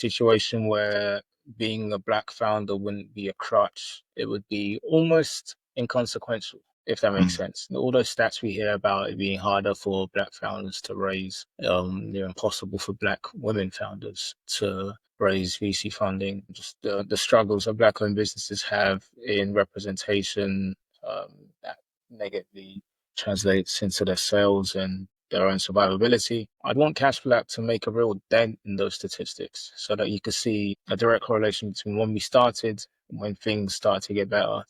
situation where being a black founder wouldn't be a crutch. It would be almost inconsequential, if that makes sense. All those stats we hear about it being harder for black founders to raise, they're impossible for black women founders to raise VC funding. Just the struggles that black-owned businesses have in representation, that negatively translates into their sales and their own survivability. I'd want cashback to make a real dent in those statistics so that you could see a direct correlation between when we started and when things start to get better.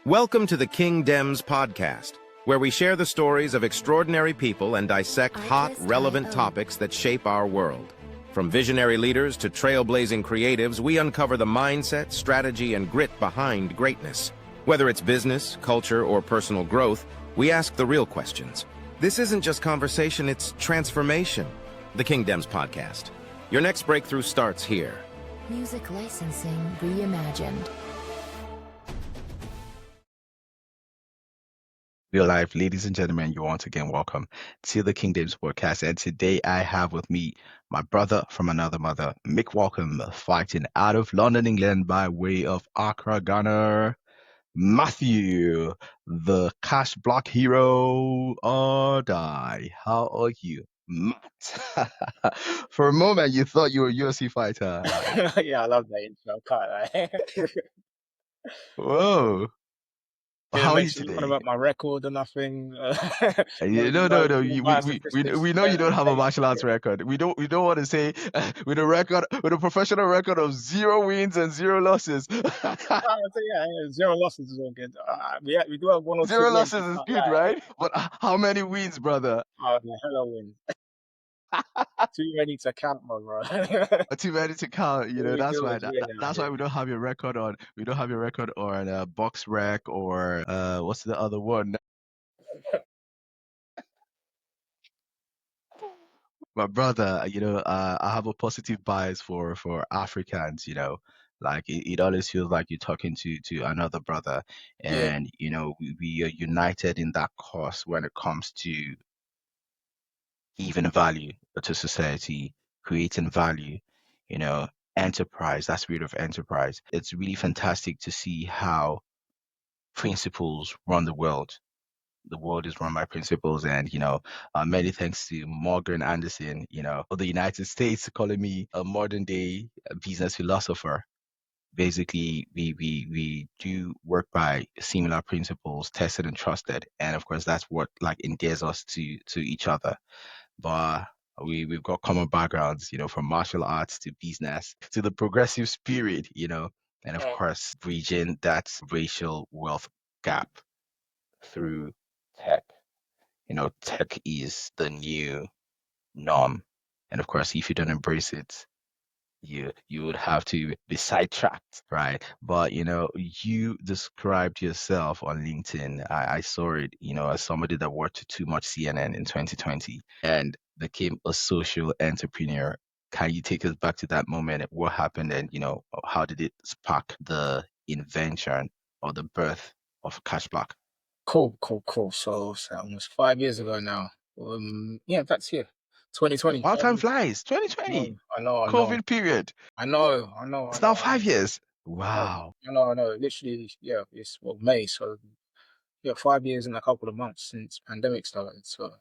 Welcome to the King Dems Podcast, where we share the stories of extraordinary people and dissect hot, relevant topics that shape our world. From visionary leaders to trailblazing creatives, we uncover the mindset, strategy, and grit behind greatness. Whether it's business, culture, or personal growth, we ask the real questions. This isn't just conversation, it's transformation. The King Dems Podcast. Your next breakthrough starts here. Music licensing reimagined. Real life, ladies and gentlemen, you're once again welcome to the King Dems Podcast. And today I have with me my brother from another mother, Mick Walcom, fighting out of London, England by way of Accra, Ghana. Matthew, the cash block hero, Addai. How are you, Matt? For a moment, you thought you were a UFC fighter. Yeah, I love that intro. Can't I? Whoa. How are you today? About my record or nothing. No. We know you don't have a martial arts record. We don't want to say with a professional record of 0 wins and 0 losses. Yeah, 0 losses is all good. We do have 1 or 2 0 losses is good, right? But how many wins, brother? Oh, hello wins. Too many to count, my bro. Too many to count. That's why. That's why we don't have your record on. We don't have your record on Box Rec or what's the other one? My brother, I have a positive bias for Africans. Like it always feels like you're talking to another brother, and we are united in that cause when it comes to giving value to society, creating value, enterprise, that spirit of enterprise. It's really fantastic to see how principles run the world. The world is run by principles, and many thanks to Morgan Anderson, of the United States, calling me a modern day business philosopher. Basically, we do work by similar principles, tested and trusted, and of course that's what endears us to each other. But we've got common backgrounds, from martial arts to business to the progressive spirit, and of course bridging that racial wealth gap through tech. Tech is the new norm, and of course if you don't embrace it, you would have to be sidetracked, right? But you described yourself on LinkedIn. I saw it, as somebody that watched too much CNN in 2020 and became a social entrepreneur. Can you take us back to that moment? What happened, and how did it spark the invention or the birth of Cashback? Cool. So almost 5 years ago now. That's here. 2020. Wow, time flies. 2020. I know. COVID period. I know. It's now 5 years. Wow. I know. Literally, it's May. So 5 years and a couple of months since pandemic started. So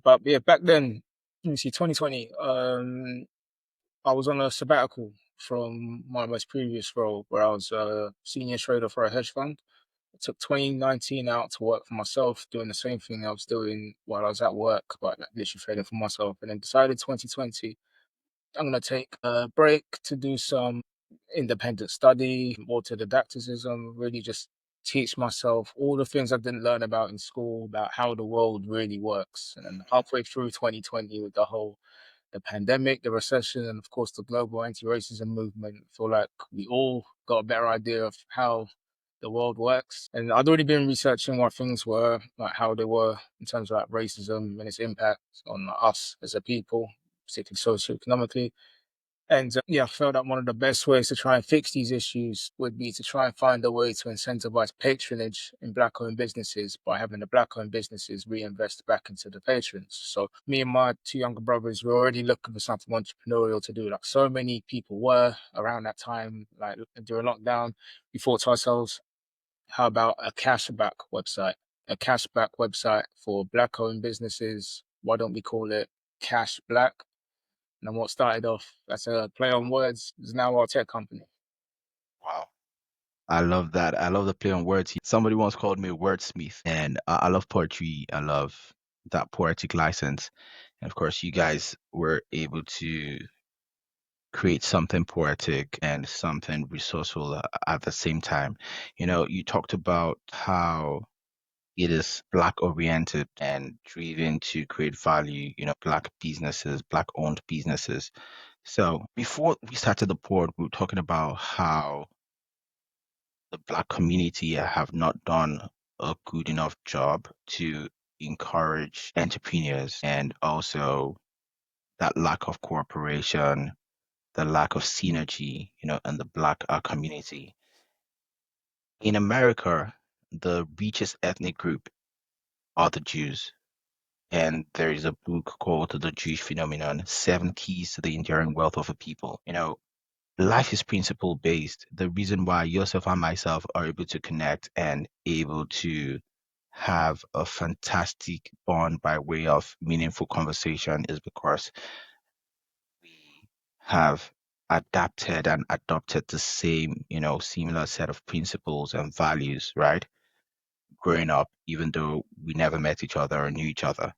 back then, let me see, 2020. I was on a sabbatical from my most previous role, where I was a senior trader for a hedge fund. I took 2019 out to work for myself, doing the same thing I was doing while I was at work, but literally trading for myself. And then decided 2020, I'm going to take a break to do some independent study, autodidacticism, really just teach myself all the things I didn't learn about in school, about how the world really works. And then halfway through 2020, with the pandemic, the recession, and of course the global anti-racism movement, I feel like we all got a better idea of how the world works. And I'd already been researching what things were, like how they were in terms of racism and its impact on us as a people, particularly socioeconomically. And yeah, I felt that one of the best ways to try and fix these issues would be to try and find a way to incentivize patronage in Black-owned businesses by having the Black-owned businesses reinvest back into the patrons. So me and my two younger brothers were already looking for something entrepreneurial to do, like so many people were around that time, like during lockdown. We thought to ourselves, how about a cashback website? A cashback website for Black-owned businesses. Why don't we call it Cash Black? And then what started off as a play on words is now our tech company. Wow. I love that. I love the play on words. Somebody once called me a wordsmith, and I love poetry. I love that poetic license. And of course, you guys were able to create something poetic and something resourceful at the same time. You talked about how it is Black oriented and driven to create value, Black businesses, Black owned businesses. So before we started the pod, we were talking about how the Black community have not done a good enough job to encourage entrepreneurs, and also that lack of cooperation, the lack of synergy, in the Black community. In America, the richest ethnic group are the Jews. And there is a book called The Jewish Phenomenon, Seven Keys to the Enduring Wealth of a People. Life is principle based. The reason why yourself and myself are able to connect and able to have a fantastic bond by way of meaningful conversation is because we have adapted and adopted the same, similar set of principles and values, right? Growing up, even though we never met each other or knew each other.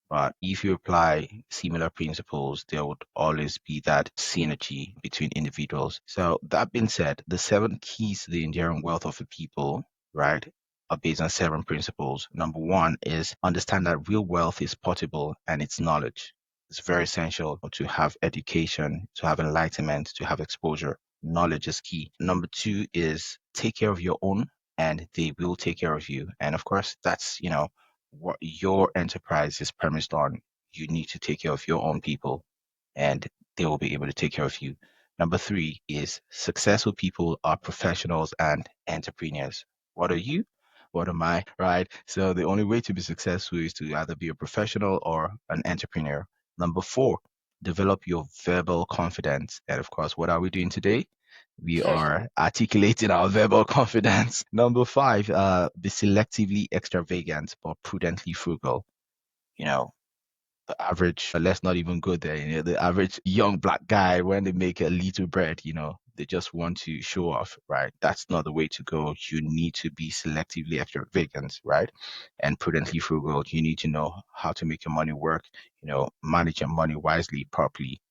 But if you apply similar principles, there would always be that synergy between individuals. So that being said, the seven keys to the enduring wealth of a people, right, are based on seven principles. Number one is understand that real wealth is portable and it's knowledge. It's very essential to have education, to have enlightenment, to have exposure. Knowledge is key. Number two is take care of your own and they will take care of you. And of course, that's, what your enterprise is premised on. You need to take care of your own people and they will be able to take care of you. Number three is successful people are professionals and entrepreneurs. What are you? What am I? Right? So the only way to be successful is to either be a professional or an entrepreneur. Number four, develop your verbal confidence. And of course, what are we doing today? We are articulating our verbal confidence. Number five, be selectively extravagant but prudently frugal. You know, the average, let's not even go there, the average young Black guy, when they make a little bread, they just want to show off, right? That's not the way to go. You need to be selectively extravagant, right? And prudently frugal. You need to know how to make your money work, manage your money wisely, properly.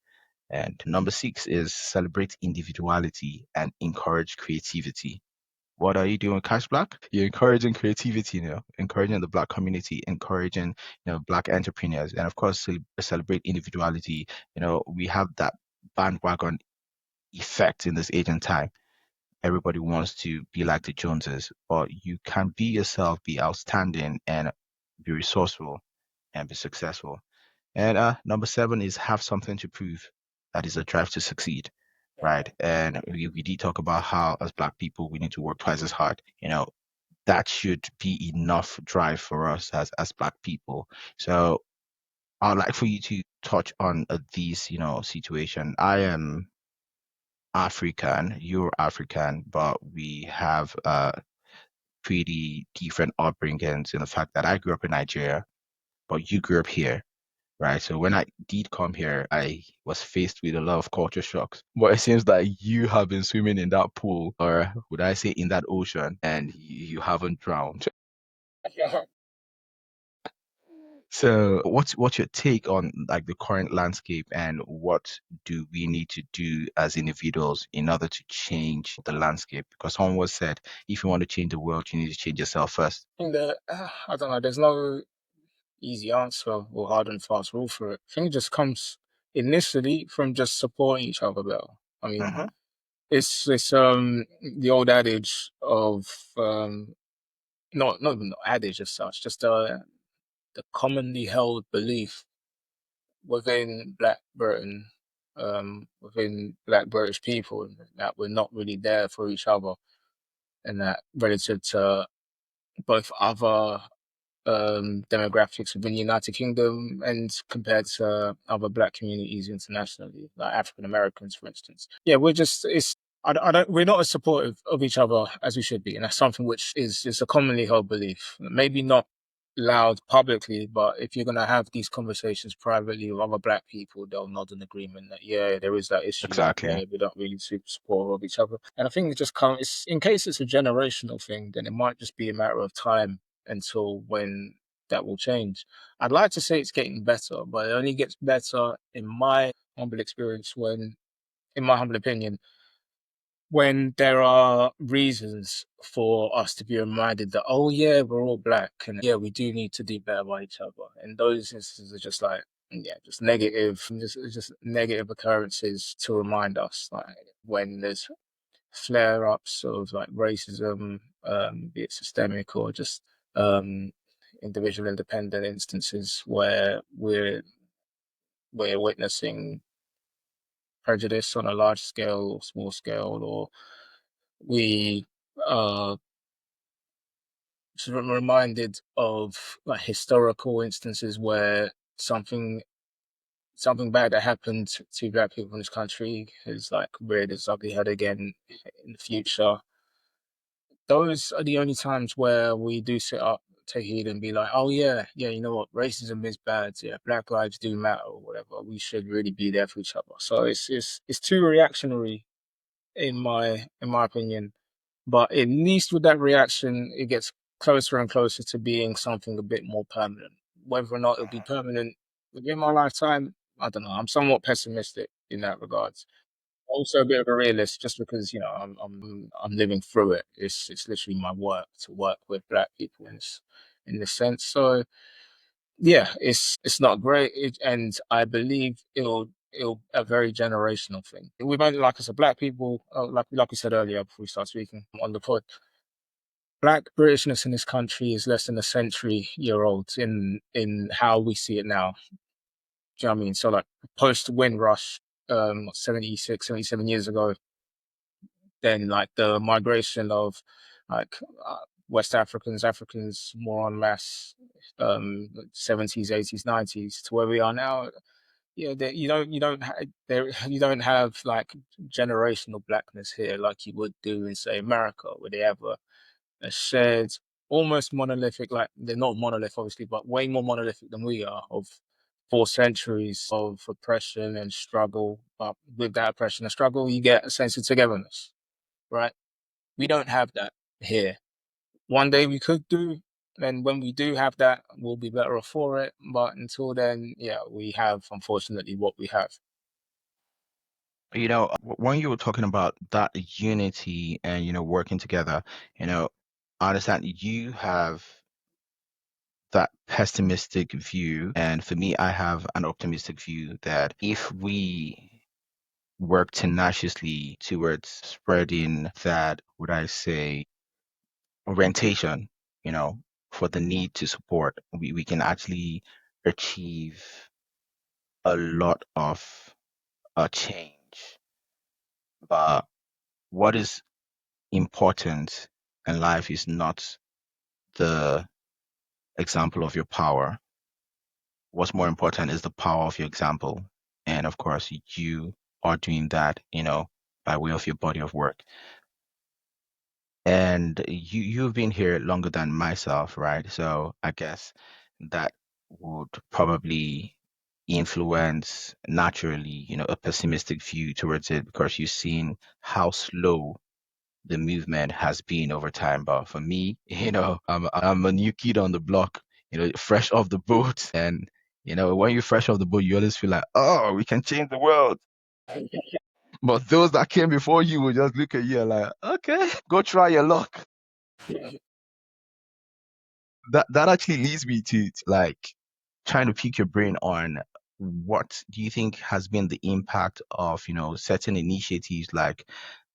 And number six is celebrate individuality and encourage creativity. What are you doing, Cash Black? You're encouraging creativity, encouraging the Black community, encouraging, Black entrepreneurs, and of course, celebrate individuality. We have that bandwagon effect in this age and time. Everybody wants to be like the Joneses, but you can be yourself, be outstanding, and be resourceful and be successful. And number seven is have something to prove. That is a drive to succeed, right? And we did talk about how, as Black people, we need to work twice as hard. That should be enough drive for us as Black people. So I'd like for you to touch on these, situation. I am African, you're African, but we have pretty different upbringings in the fact that I grew up in Nigeria, but you grew up here. Right. So when I did come here, I was faced with a lot of culture shocks. But it seems like you have been swimming in that pool, or would I say in that ocean, and you haven't drowned. So what's your take on like the current landscape, and what do we need to do as individuals in order to change the landscape? Because someone was said, if you want to change the world, you need to change yourself first. I don't know, there's no easy answer or hard and fast rule for it. I think it just comes initially from just supporting each other better. I mean, Mm-hmm. it's the old adage of not even the adage as such, just the commonly held belief within Black Britain within Black British people, that we're not really there for each other, and that relative to both other demographics within the United Kingdom and compared to other Black communities internationally, like African Americans, for instance. Yeah, we're not as supportive of each other as we should be, and that's something which is a commonly held belief. Maybe not loud publicly, but if you're gonna have these conversations privately with other Black people, they'll nod in agreement that yeah, there is that issue. Exactly. Yeah, we're not really super supportive of each other, and I think it just comes. In case it's a generational thing, then it might just be a matter of time until when that will change. I'd like to say it's getting better, but it only gets better in my humble experience in my humble opinion, when there are reasons for us to be reminded that, oh yeah, we're all Black and yeah, we do need to do better by each other. And those instances are just like, yeah, just negative occurrences to remind us, like when there's flare-ups of like racism, be it systemic or just um, individual independent instances where we're witnessing prejudice on a large scale or small scale, or we are reminded of like historical instances where something bad that happened to Black people in this country has like reared its ugly head again in the future. Those are the only times where we do sit up, take heed, and be like, "Oh yeah, yeah, you know what? Racism is bad. Yeah, Black lives do matter, or whatever. We should really be there for each other." So it's too reactionary in my opinion. But at least with that reaction, it gets closer and closer to being something a bit more permanent. Whether or not it'll be permanent within my lifetime, I don't know. I'm somewhat pessimistic in that regards. Also a bit of a realist, just because I'm living through it. It's literally my work to work with Black people in this sense. So yeah, it's not great, and I believe it'll a very generational thing. We've only, like I said, Black people, like we said earlier before we start speaking on the pod, Black Britishness in this country is less than a century-year old in how we see it now. Do you know what I mean? So like post Windrush, 76, 77 years ago, then like the migration of like West Africans more en masse, 70s, 80s, 90s to where we are now. Yeah, you don't have like generational Blackness here like you would do in say America, where they have a shared, almost monolithic, like they're not monolith obviously, but way more monolithic than we are, of 4 centuries of oppression and struggle. But with that oppression and struggle, you get a sense of togetherness, right? We don't have that here. One day we could do, and when we do have that, we'll be better off for it. But until then, yeah, we have unfortunately what we have. When you were talking about that unity and, working together, I understand you have that pessimistic view. And for me, I have an optimistic view that if we work tenaciously towards spreading that, would I say, orientation, you know, for the need to support, we can actually achieve a lot of change. But what is important in life is not the example of your power. What's more important is the power of your example. And of course, you are doing that, by way of your body of work. And you've been here longer than myself, right? So I guess that would probably influence naturally, a pessimistic view towards it because you've seen how slow the movement has been over time. But for me, I'm a new kid on the block, fresh off the boat. And, when you're fresh off the boat, you always feel like, oh, we can change the world. But those that came before you will just look at you like, okay, go try your luck. That actually leads me to like trying to pick your brain on what do you think has been the impact of, certain initiatives like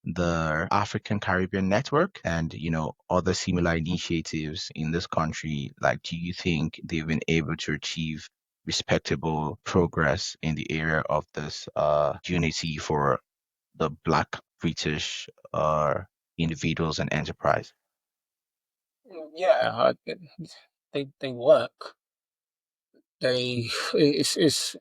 the African Caribbean Network and, other similar initiatives in this country. Like, do you think they've been able to achieve respectable progress in the area of this unity for the Black British individuals and enterprise? Yeah, they work. It's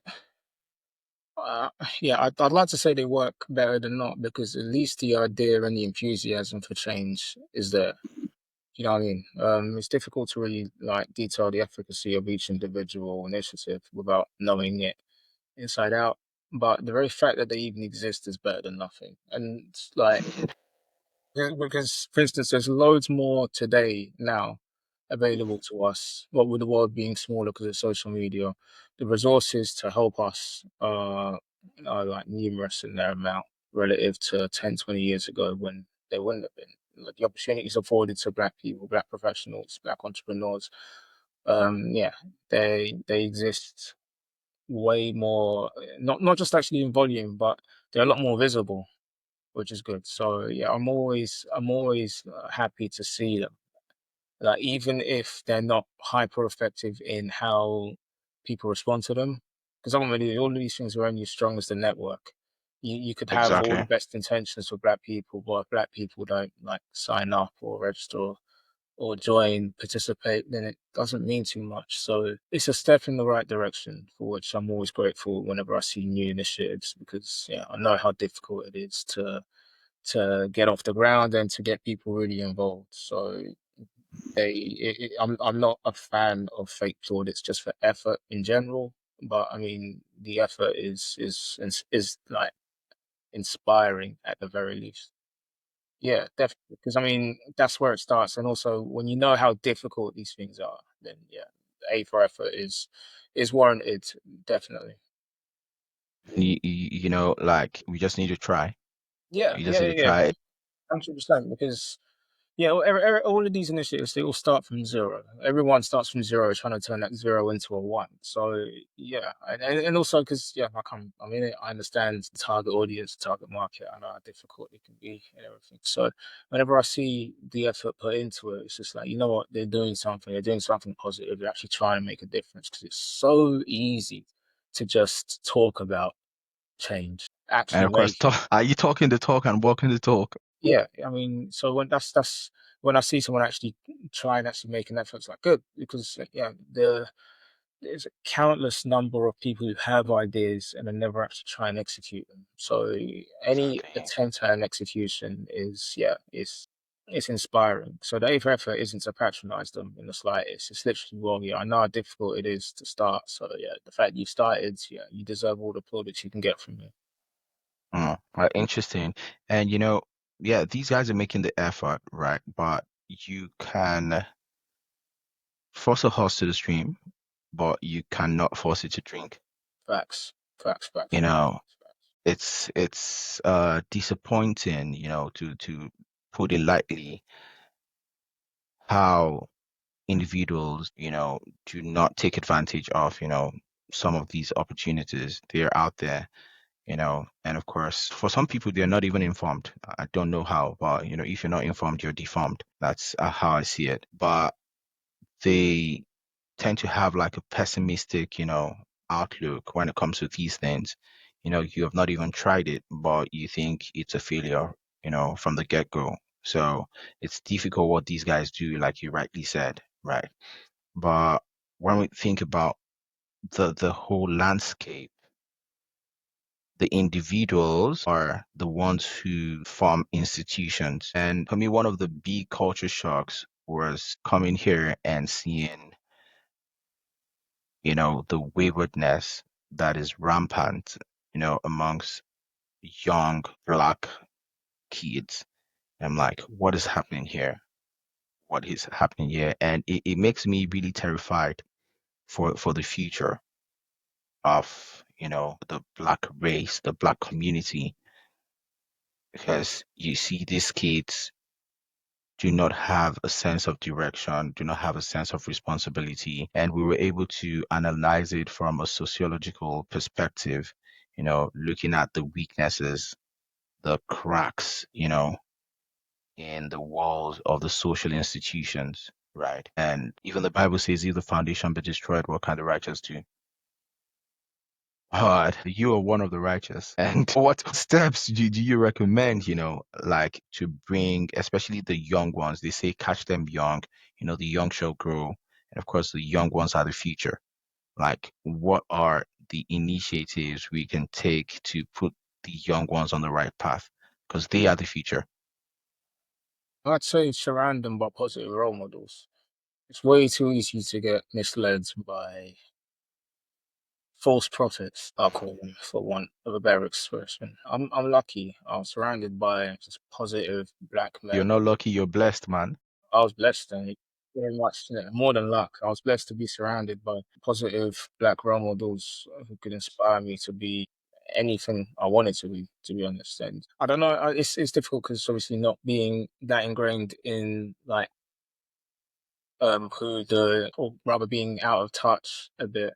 uh, yeah. I'd like to say they work better than not because at least the idea and the enthusiasm for change is there. You know what I mean? It's difficult to really like detail the efficacy of each individual initiative without knowing it inside out. But the very fact that they even exist is better than nothing. And like, yeah, because for instance, there's loads more today now available to us. What with the world being smaller because of social media, the resources to help us are like numerous in their amount relative to 10, 20 years ago when they wouldn't have been. Like the opportunities afforded to black people, black professionals, black entrepreneurs, yeah, they exist way more, not just actually in volume, but they're a lot more visible, which is good. So yeah, I'm always happy to see them. Like even if they're not hyper effective in how people respond to them, because ultimately all of these things are only as strong as the network. You could have all the Exactly. best intentions for black people, but if black people don't like sign up or register or join, participate, then it doesn't mean too much. So it's a step in the right direction, for which I'm always grateful whenever I see new initiatives, because yeah, I know how difficult it is to get off the ground and to get people really involved. So I'm not a fan of fake audits just for effort in general, but I mean the effort is like inspiring at the very least. Yeah, definitely. Because I mean, that's where it starts. And also, when you know how difficult these things are, then yeah, the A for effort is warranted, definitely. Like we just need to try. Yeah, You just yeah, need yeah, to yeah, try it. 100%. Because yeah, all of these initiatives they all start from zero. Everyone starts from zero, trying to turn that zero into a one. So yeah, and also because yeah, I mean, I understand the target audience, the target market. I know how difficult it can be and everything. So whenever I see the effort put into it, it's just like you know what they're doing something. They're doing something positive. They're actually trying to make a difference because it's so easy to just talk about change, And actually of course, make it. are you talking the talk and walking the talk? Yeah, I mean, so when that's when I see someone actually try and actually make an effort, it's like good because yeah, there's a countless number of people who have ideas and then never actually try and execute them. So any Exactly. attempt at an execution is yeah, it's inspiring. So the A for effort isn't to patronize them in the slightest. It's literally well, yeah, I know how difficult it is to start. So yeah, the fact you started, yeah, you deserve all the plaudits you can get from me. Interesting. And yeah, these guys are making the effort, right? But you can force a horse to the stream, but you cannot force it to drink. Facts, facts, facts, You facts, know, facts, facts. it's disappointing, to put it lightly, how individuals, do not take advantage of, some of these opportunities. They're out there, and of course, for some people, they're not even informed. I don't know how, but if you're not informed, you're deformed. That's how I see it. But they tend to have like a pessimistic, outlook when it comes to these things. You have not even tried it, but you think it's a failure, from the get-go. So it's difficult what these guys do, like you rightly said, right? But when we think about the whole landscape, the individuals are the ones who form institutions. And for me, one of the big culture shocks was coming here and seeing, the waywardness that is rampant, amongst young Black kids. I'm like, what is happening here? What is happening here? And it makes me really terrified for the future of, the Black race, the Black community, because you see these kids do not have a sense of direction, do not have a sense of responsibility. And we were able to analyze it from a sociological perspective, looking at the weaknesses, the cracks, in the walls of the social institutions, right? And even the Bible says, if the foundation be destroyed, what can the righteous do? God, you are one of the righteous. And what steps do you recommend, like to bring, especially the young ones? They say catch them young, the young shall grow. And of course, the young ones are the future. Like, what are the initiatives we can take to put the young ones on the right path? Because they are the future. I'd say surround them by positive role models. It's way too easy to get misled by false prophets, I'll call them, for want of a better expression. I'm lucky. I was surrounded by just positive black You're men. not lucky, you're blessed, man. I was blessed and very much more than luck. I was blessed to be surrounded by positive black role models who could inspire me to be anything I wanted to be honest. And I don't know, it's difficult because obviously not being that ingrained in like who the or rather being out of touch a bit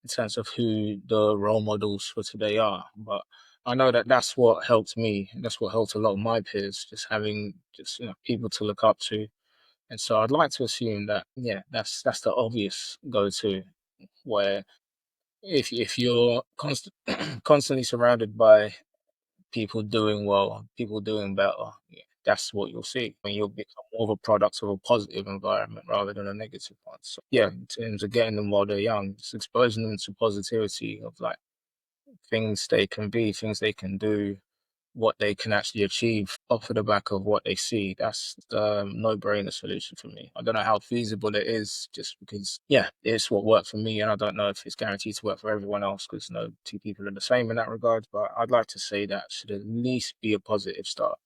in terms of who the role models for today are. But I know that that's what helped me. That's what helped a lot of my peers, just having just people to look up to. And so I'd like to assume that that's the obvious go-to. Where if you're constantly surrounded by people doing well, people doing better, that's what you'll see. When you'll become more of a product of a positive environment rather than a negative one. So yeah, in terms of getting them while they're young, just exposing them to positivity of like things they can be, things they can do, what they can actually achieve off of the back of what they see. That's the no-brainer solution for me. I don't know how feasible it is, just because, yeah, it's what worked for me, and I don't know if it's guaranteed to work for everyone else because no two people are the same in that regard. But I'd like to say that should at least be a positive start.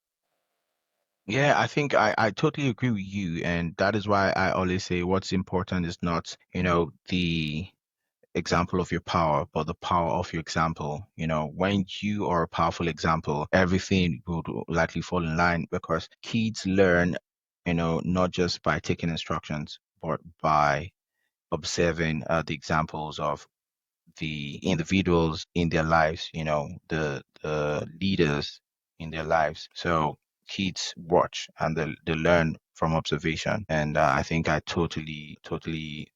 Yeah, I think I totally agree with you. And that is why I always say what's important is not, the example of your power, but the power of your example. When you are a powerful example, everything would likely fall in line because kids learn, not just by taking instructions, but by observing the examples of the individuals in their lives, the leaders in their lives. So kids watch and they learn from observation. And I think I totally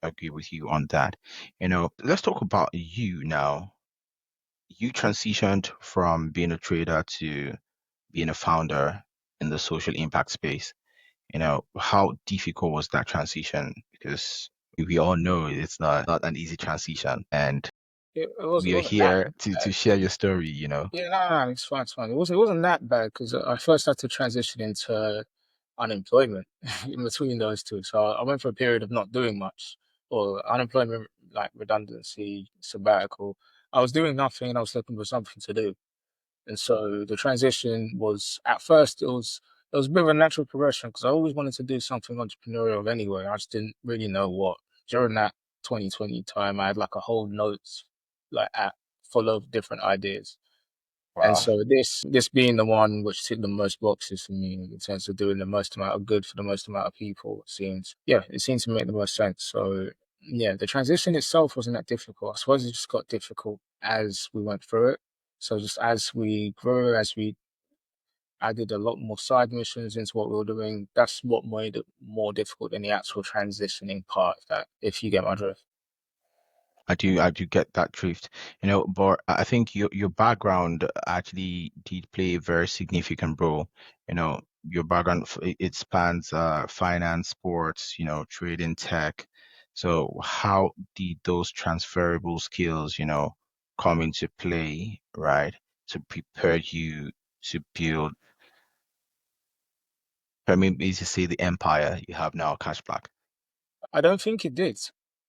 agree with you on that. Let's talk about you now. You transitioned from being a trader to being a founder in the social impact space. How difficult was that transition? Because we all know it's not an easy transition. And It we are wasn't that here to bad. share your story. Yeah, no, it's fine, it's fine. It wasn't that bad because I first had to transition into unemployment in between those two. So I went for a period of not doing much, or unemployment, like redundancy, sabbatical. I was doing nothing and I was looking for something to do. And so the transition was at first it was a bit of a natural progression because I always wanted to do something entrepreneurial anyway. I just didn't really know what. During that 2020 time, I had like a whole notes like app full of different ideas. And Wow. so this being the one which ticked the most boxes for me in terms of doing the most amount of good for the most amount of people, it seems to make the most sense. So yeah, the transition itself wasn't that difficult. I suppose it just got difficult as we went through it. So just as we grew, as we added a lot more side missions into what we were doing, that's what made it more difficult than the actual transitioning part of that, if you get my drift. I do get that drift, but I think your background actually did play a very significant role. Your background it spans finance, sports, trading, tech. So how did those transferable skills, come into play, right, to prepare you to build, I mean, basically say the empire you have now, Cashback? I don't think it did.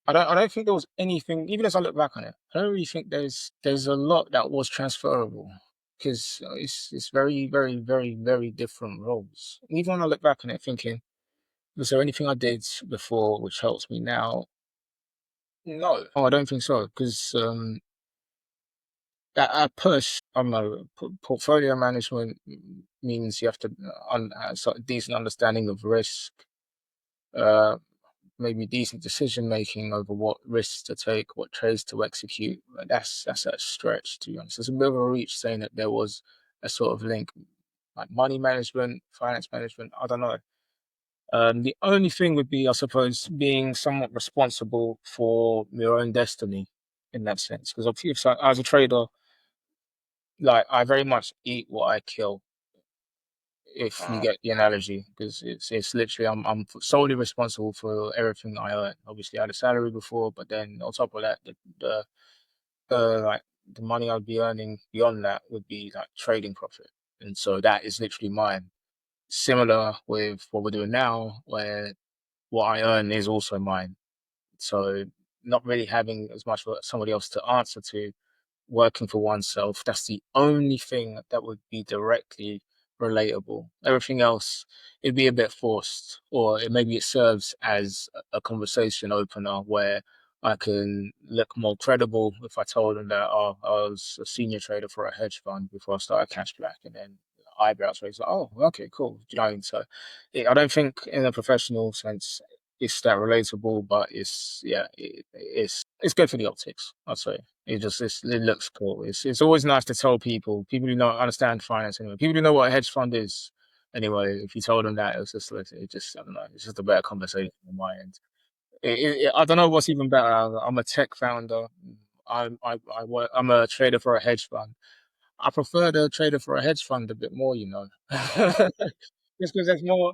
I don't think there was anything. Even as I look back on it, I don't really think there's a lot that was transferable because it's very different roles. Even when I look back on it, thinking, was there anything I did before which helps me now? No, oh, I don't think so. Because at push, I don't know, portfolio management means you have to sort of decent understanding of risk. Uh, Maybe decent decision making over what risks to take, what trades to execute. But that's a stretch, to be honest. There's a bit of a reach saying that there was a sort of link, like money management, finance management. I don't know. The only thing would be, I suppose, being somewhat responsible for your own destiny. in that sense. Because obviously, as a trader, like I very much eat what I kill, if you Uh, get the analogy, because it's literally I'm solely responsible for everything I earn. Obviously, I had a salary before, but then on top of that, like the money I'd be earning beyond that would be like trading profit, and so that is literally mine. Similar with what we're doing now, where what I earn is also mine. So not really having as much for somebody else to answer to, working for oneself. That's the only thing that would be directly relatable. Everything else, it'd be a bit forced, or maybe it serves as a conversation opener where I can look more credible if I told them that, oh, I was a senior trader for a hedge fund before I started cashback, and then eyebrows raised, like, oh, okay, cool. Do you know what I mean? So I don't think in a professional sense it's that relatable, but it's yeah, it's good for the optics, I'd say. It looks cool. It's always nice to tell people who don't understand finance anyway, people who know what a hedge fund is anyway. If you told them that, it's just like, it just I don't know, it's just a better conversation on my end. I don't know what's even better. I'm a tech founder. I'm a trader for a hedge fund. I prefer the trader for a hedge fund a bit more, you know. Just because there's more.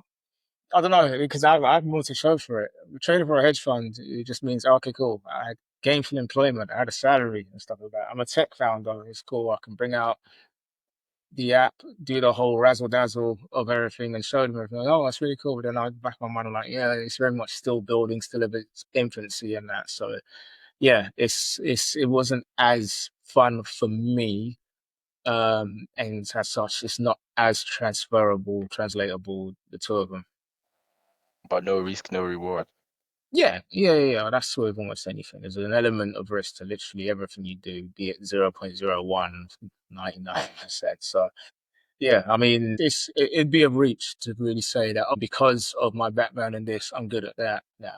I don't know, because I have more to show for it. Trading for a hedge fund, it just means, okay, cool. I had gainful employment, I had a salary and stuff like that. I'm a tech founder. It's cool. I can bring out the app, do the whole razzle dazzle of everything and show them everything. Like, oh, that's really cool. But then I back my mind, I'm like, yeah, it's very much still building, still a bit infancy and that. So yeah, it wasn't as fun for me. And as such, it's not as translatable, the two of them. but no risk, no reward. Yeah. That's with almost anything. There's an element of risk to literally everything you do, be it 0.0199%. So yeah, I mean, it'd be a reach to really say that, oh, because of my background in this, I'm good at that. Yeah,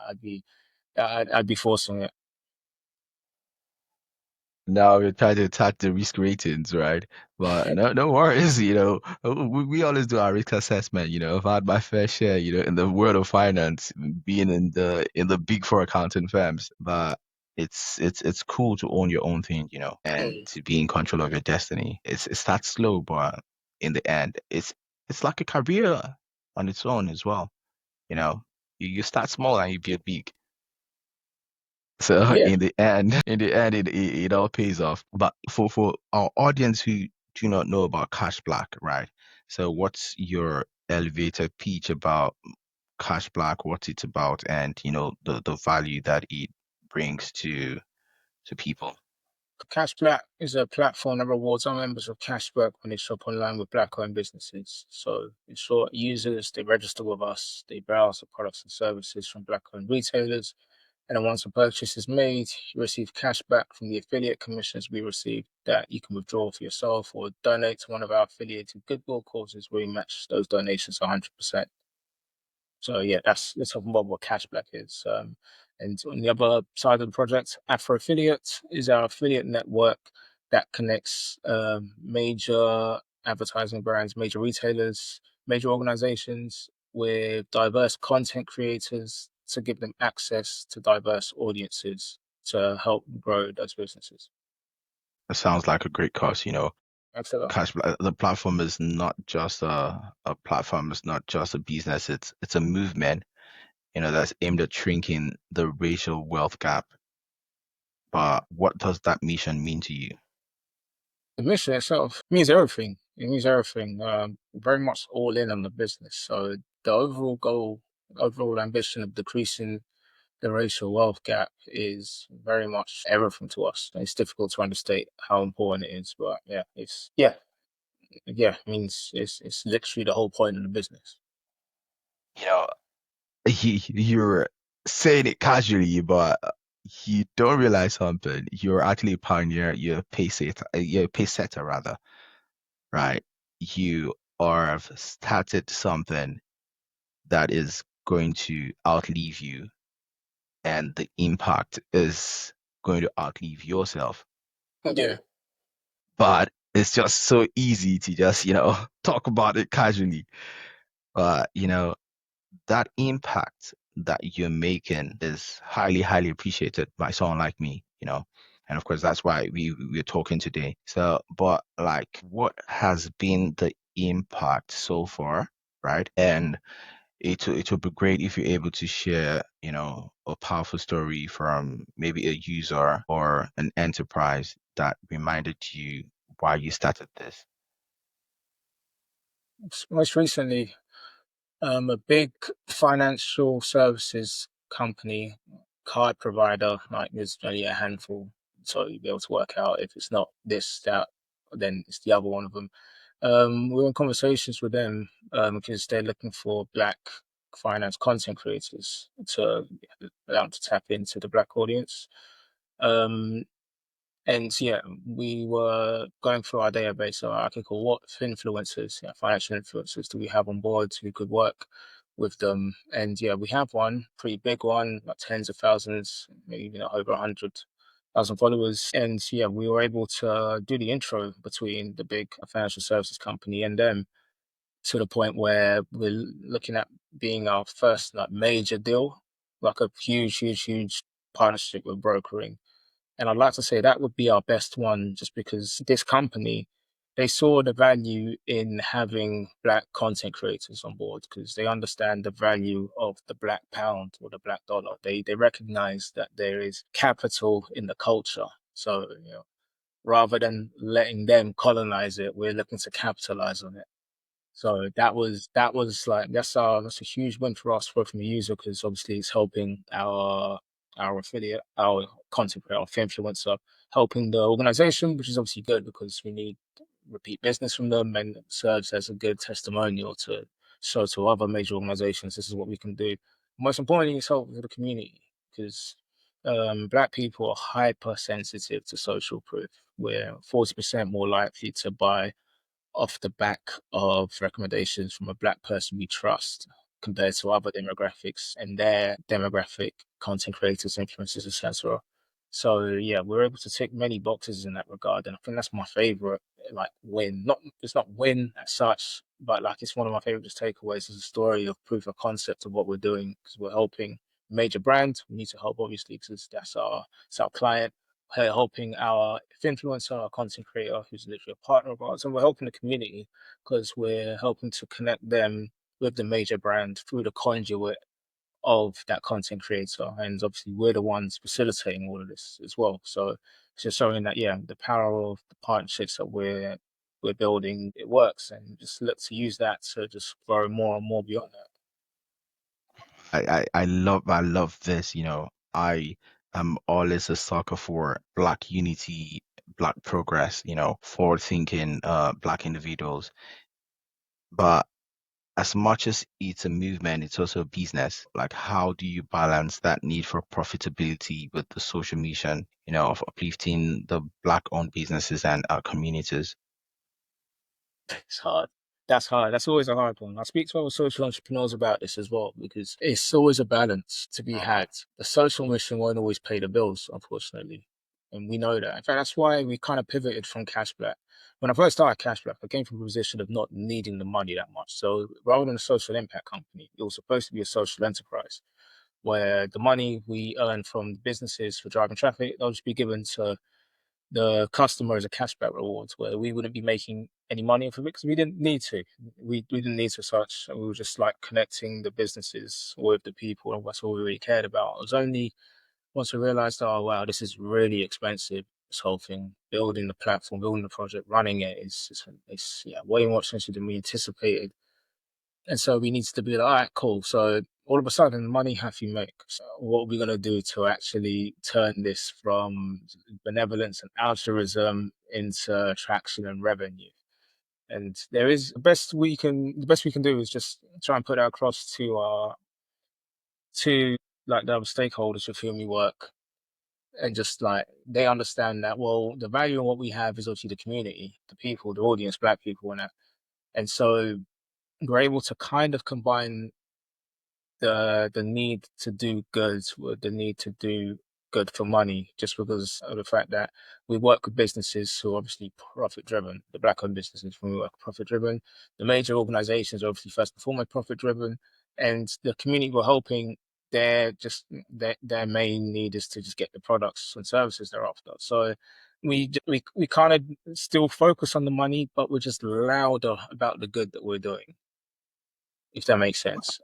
I'd be forcing it. Now we're trying to attack the risk ratings, right? But no worries, we always do our risk assessment. I've had my fair share, in the world of finance, being in the big four accounting firms. But it's cool to own your own thing, and to be in control of your destiny. It starts slow, but in the end, it's like a career on its own as well. You know, you start small and you build big. So Yeah, in the end, it all pays off. But for our audience who do not know about Cash Black, right? So what's your elevator pitch about Cash Black, what it's about, and the value that it brings to people? Cashback is a platform that rewards our members with cashback when they shop online with black-owned businesses. So, in short, users they register with us, they browse the products and services from black-owned retailers, and then once a purchase is made, you receive cashback from the affiliate commissions we receive that you can withdraw for yourself or donate to one of our affiliated goodwill causes where we match those donations 100%. So yeah, that's talking about what cashback is. And on the other side of the project, Afro Affiliate is our affiliate network that connects major advertising brands, major retailers, major organizations with diverse content creators to give them access to diverse audiences to help grow those businesses. It sounds like a great cause, Excellent. The platform is not just a platform, it's not just a business, it's a movement, that's aimed at shrinking the racial wealth gap. But what does that mission mean to you? The mission itself means everything. It means everything. Very much all in on the business. So the overall goal, overall ambition of decreasing the racial wealth gap is very much everything to us. It's difficult to understate how important it is, but yeah. It means it's literally the whole point of the business. You know, you're saying it casually, but you don't realize something. You're actually a pioneer. You're a pace setter rather, right? You are have started something that is going to outlive you, and the impact is going to outlive yourself. Yeah. But it's just so easy to just, talk about it casually. But, that impact that you're making is highly, highly appreciated by someone like me. And of course, that's why we're talking today. So, but like, what has been the impact so far, right? And it will be great if you're able to share, a powerful story from maybe a user or an enterprise that reminded you why you started this. Most recently, a big financial services company, card provider, like there's only a handful, so you'll be able to work out if it's not this, that, then it's the other one of them. We're in conversations with them because they're looking for Black finance content creators to allow them to tap into the Black audience. Um, and yeah, we were going through our database. So I could call what influencers, financial influencers do we have on board who could work with them? And yeah, we have one pretty big one, like tens of thousands, maybe even over 100,000 followers. And yeah, we were able to do the intro between the big financial services company and them to the point where we're looking at being our first like major deal, like a huge partnership with brokering. And I'd like to say that would be our best one just because this company, they saw the value in having Black content creators on board because they understand the value of the Black pound or the Black dollar. They recognize that there is capital in the culture. So, rather than letting them colonize it, we're looking to capitalize on it. So that was like that's a huge win for us from the user because obviously it's helping our affiliate, our content creator, our influencer, helping the organization, which is obviously good because we need repeat business from them and it serves as a good testimonial to show to other major organizations this is what we can do. Most importantly, it's helping the community because Black people are hypersensitive to social proof. We're 40% more likely to buy off the back of recommendations from a Black person we trust compared to other demographics and their demographic content creators, influencers, etc. So yeah, we're able to tick many boxes in that regard, and I think that's my favorite like win. Not it's not win as such, but like it's one of my favorite just takeaways as a story of proof of concept of what we're doing because we're helping major brand. We need to help obviously because that's our client, helping our influencer, our content creator, who's literally a partner of ours, and we're helping the community because we're helping to connect them with the major brand through the conduit of that content creator. And obviously, we're the ones facilitating all of this as well. So it's just showing that, yeah, the power of the partnerships that we're building, it works, and just look to use that to just grow more and more beyond that. I love this. I am always a sucker for Black unity, Black progress, forward thinking, Black individuals. But as much as it's a movement, it's also a business. Like, how do you balance that need for profitability with the social mission, of uplifting the Black-owned businesses and our communities? It's hard. That's hard. That's always a hard one. I speak to other social entrepreneurs about this as well because it's always a balance to be had. The social mission won't always pay the bills, unfortunately. And we know that. In fact, that's why we kind of pivoted from cashback. When I first started cashback, I came from a position of not needing the money that much. So rather than a social impact company, it was supposed to be a social enterprise where the money we earn from businesses for driving traffic, they'll just be given to the customer as a cashback rewards where we wouldn't be making any money off of it because we didn't need to. We didn't need to such. We were just like connecting the businesses with the people, and that's all we really cared about. It was only once we realized, oh wow, this is really expensive. This whole thing, building the platform, building the project, running it is yeah way more expensive than we anticipated. And so we needed to be like, all right, cool. So all of a sudden, money have to make. So what are we going to do to actually turn this from benevolence and altruism into traction and revenue? And there is the best we can do is just try and put that across to like the other stakeholders with whom we work, and just like they understand that well, the value in what we have is obviously the community, the people, the audience, Black people, and that. And so we're able to kind of combine the need to do good with the need to do good for money just because of the fact that we work with businesses who are obviously profit driven. The Black owned businesses when we work profit driven. The major organizations are obviously first and foremost profit driven. And the community we're helping, their main need is to just get the products and services they're after. So we kind of still focus on the money, but we're just louder about the good that we're doing, if that makes sense.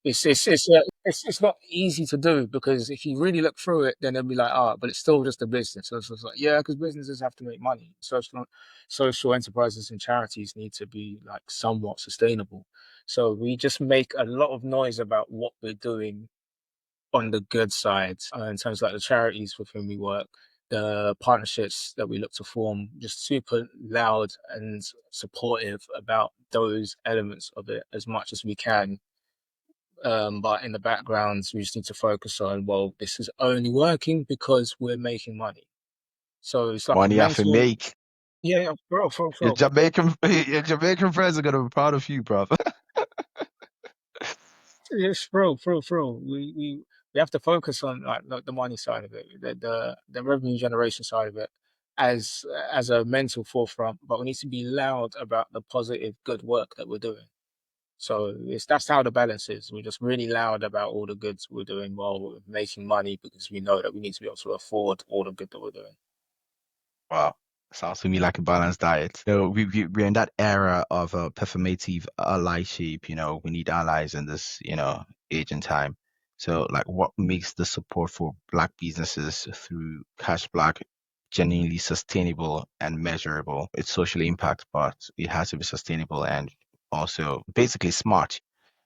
It's not easy to do, because if you really look through it, then they'll be like, ah, but it's still just a business. So it's like, yeah, because businesses have to make money. Social enterprises and charities need to be like somewhat sustainable. So we just make a lot of noise about what we're doing on the good side, in terms of like the charities with whom we work, the partnerships that we look to form, just super loud and supportive about those elements of it as much as we can. But in the background, we just need to focus on, well, this is only working because we're making money. So it's like a Money I have to mental, make. yeah, yeah, bro, Your Jamaican friends are gonna be proud of you, bro. yes, bro. We have to focus on like the money side of it, the revenue generation side of it, as a mental forefront. But we need to be loud about the positive, good work that we're doing. So that's how the balance is. We're just really loud about all the goods we're doing while we're making money, because we know that we need to be able to afford all the good that we're doing. Wow. Sounds to me like a balanced diet. So we're in that era of a performative allyship, we need allies in this, age and time. So like what makes the support for Black businesses through Cash Black genuinely sustainable and measurable? It's social impact, but it has to be sustainable and also basically smart.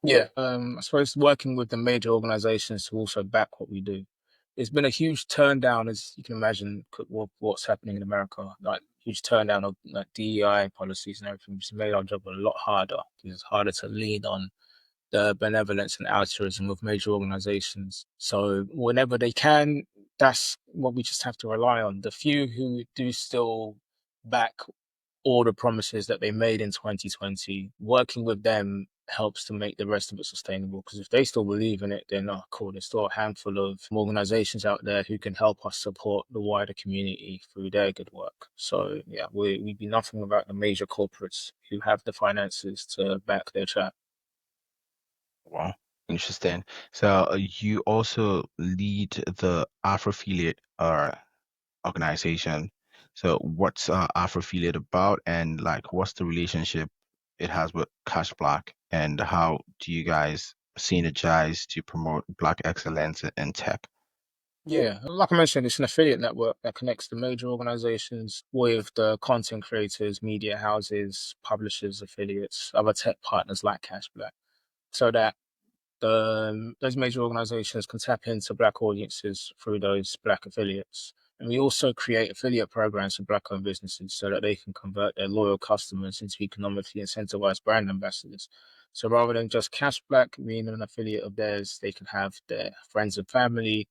Yeah. I suppose working with the major organizations to also back what we do. There's been a huge turn down, as you can imagine, what's happening in America, like huge turn down of like DEI policies and everything, which has made our job a lot harder. It's harder to lean on the benevolence and altruism of major organizations. So whenever they can, that's what we just have to rely on. The few who do still back all the promises that they made in 2020, working with them helps to make the rest of it sustainable. Because if they still believe in it, then cool. There's still a handful of organizations out there who can help us support the wider community through their good work. So yeah, we'd be nothing without the major corporates who have the finances to back their chat. Wow. Interesting. So you also lead the Afrophiliate organization. So what's Afrophiliate about, and like what's the relationship it has with Cash Black, and how do you guys synergize to promote Black excellence in tech? Yeah, like I mentioned, it's an affiliate network that connects the major organizations with the content creators, media houses, publishers, affiliates, other tech partners like Cashback, so that those major organizations can tap into Black audiences through those Black affiliates. And we also create affiliate programs for Black owned businesses so that they can convert their loyal customers into economically incentivized brand ambassadors. So rather than just Cashback being an affiliate of theirs, they can have their friends and family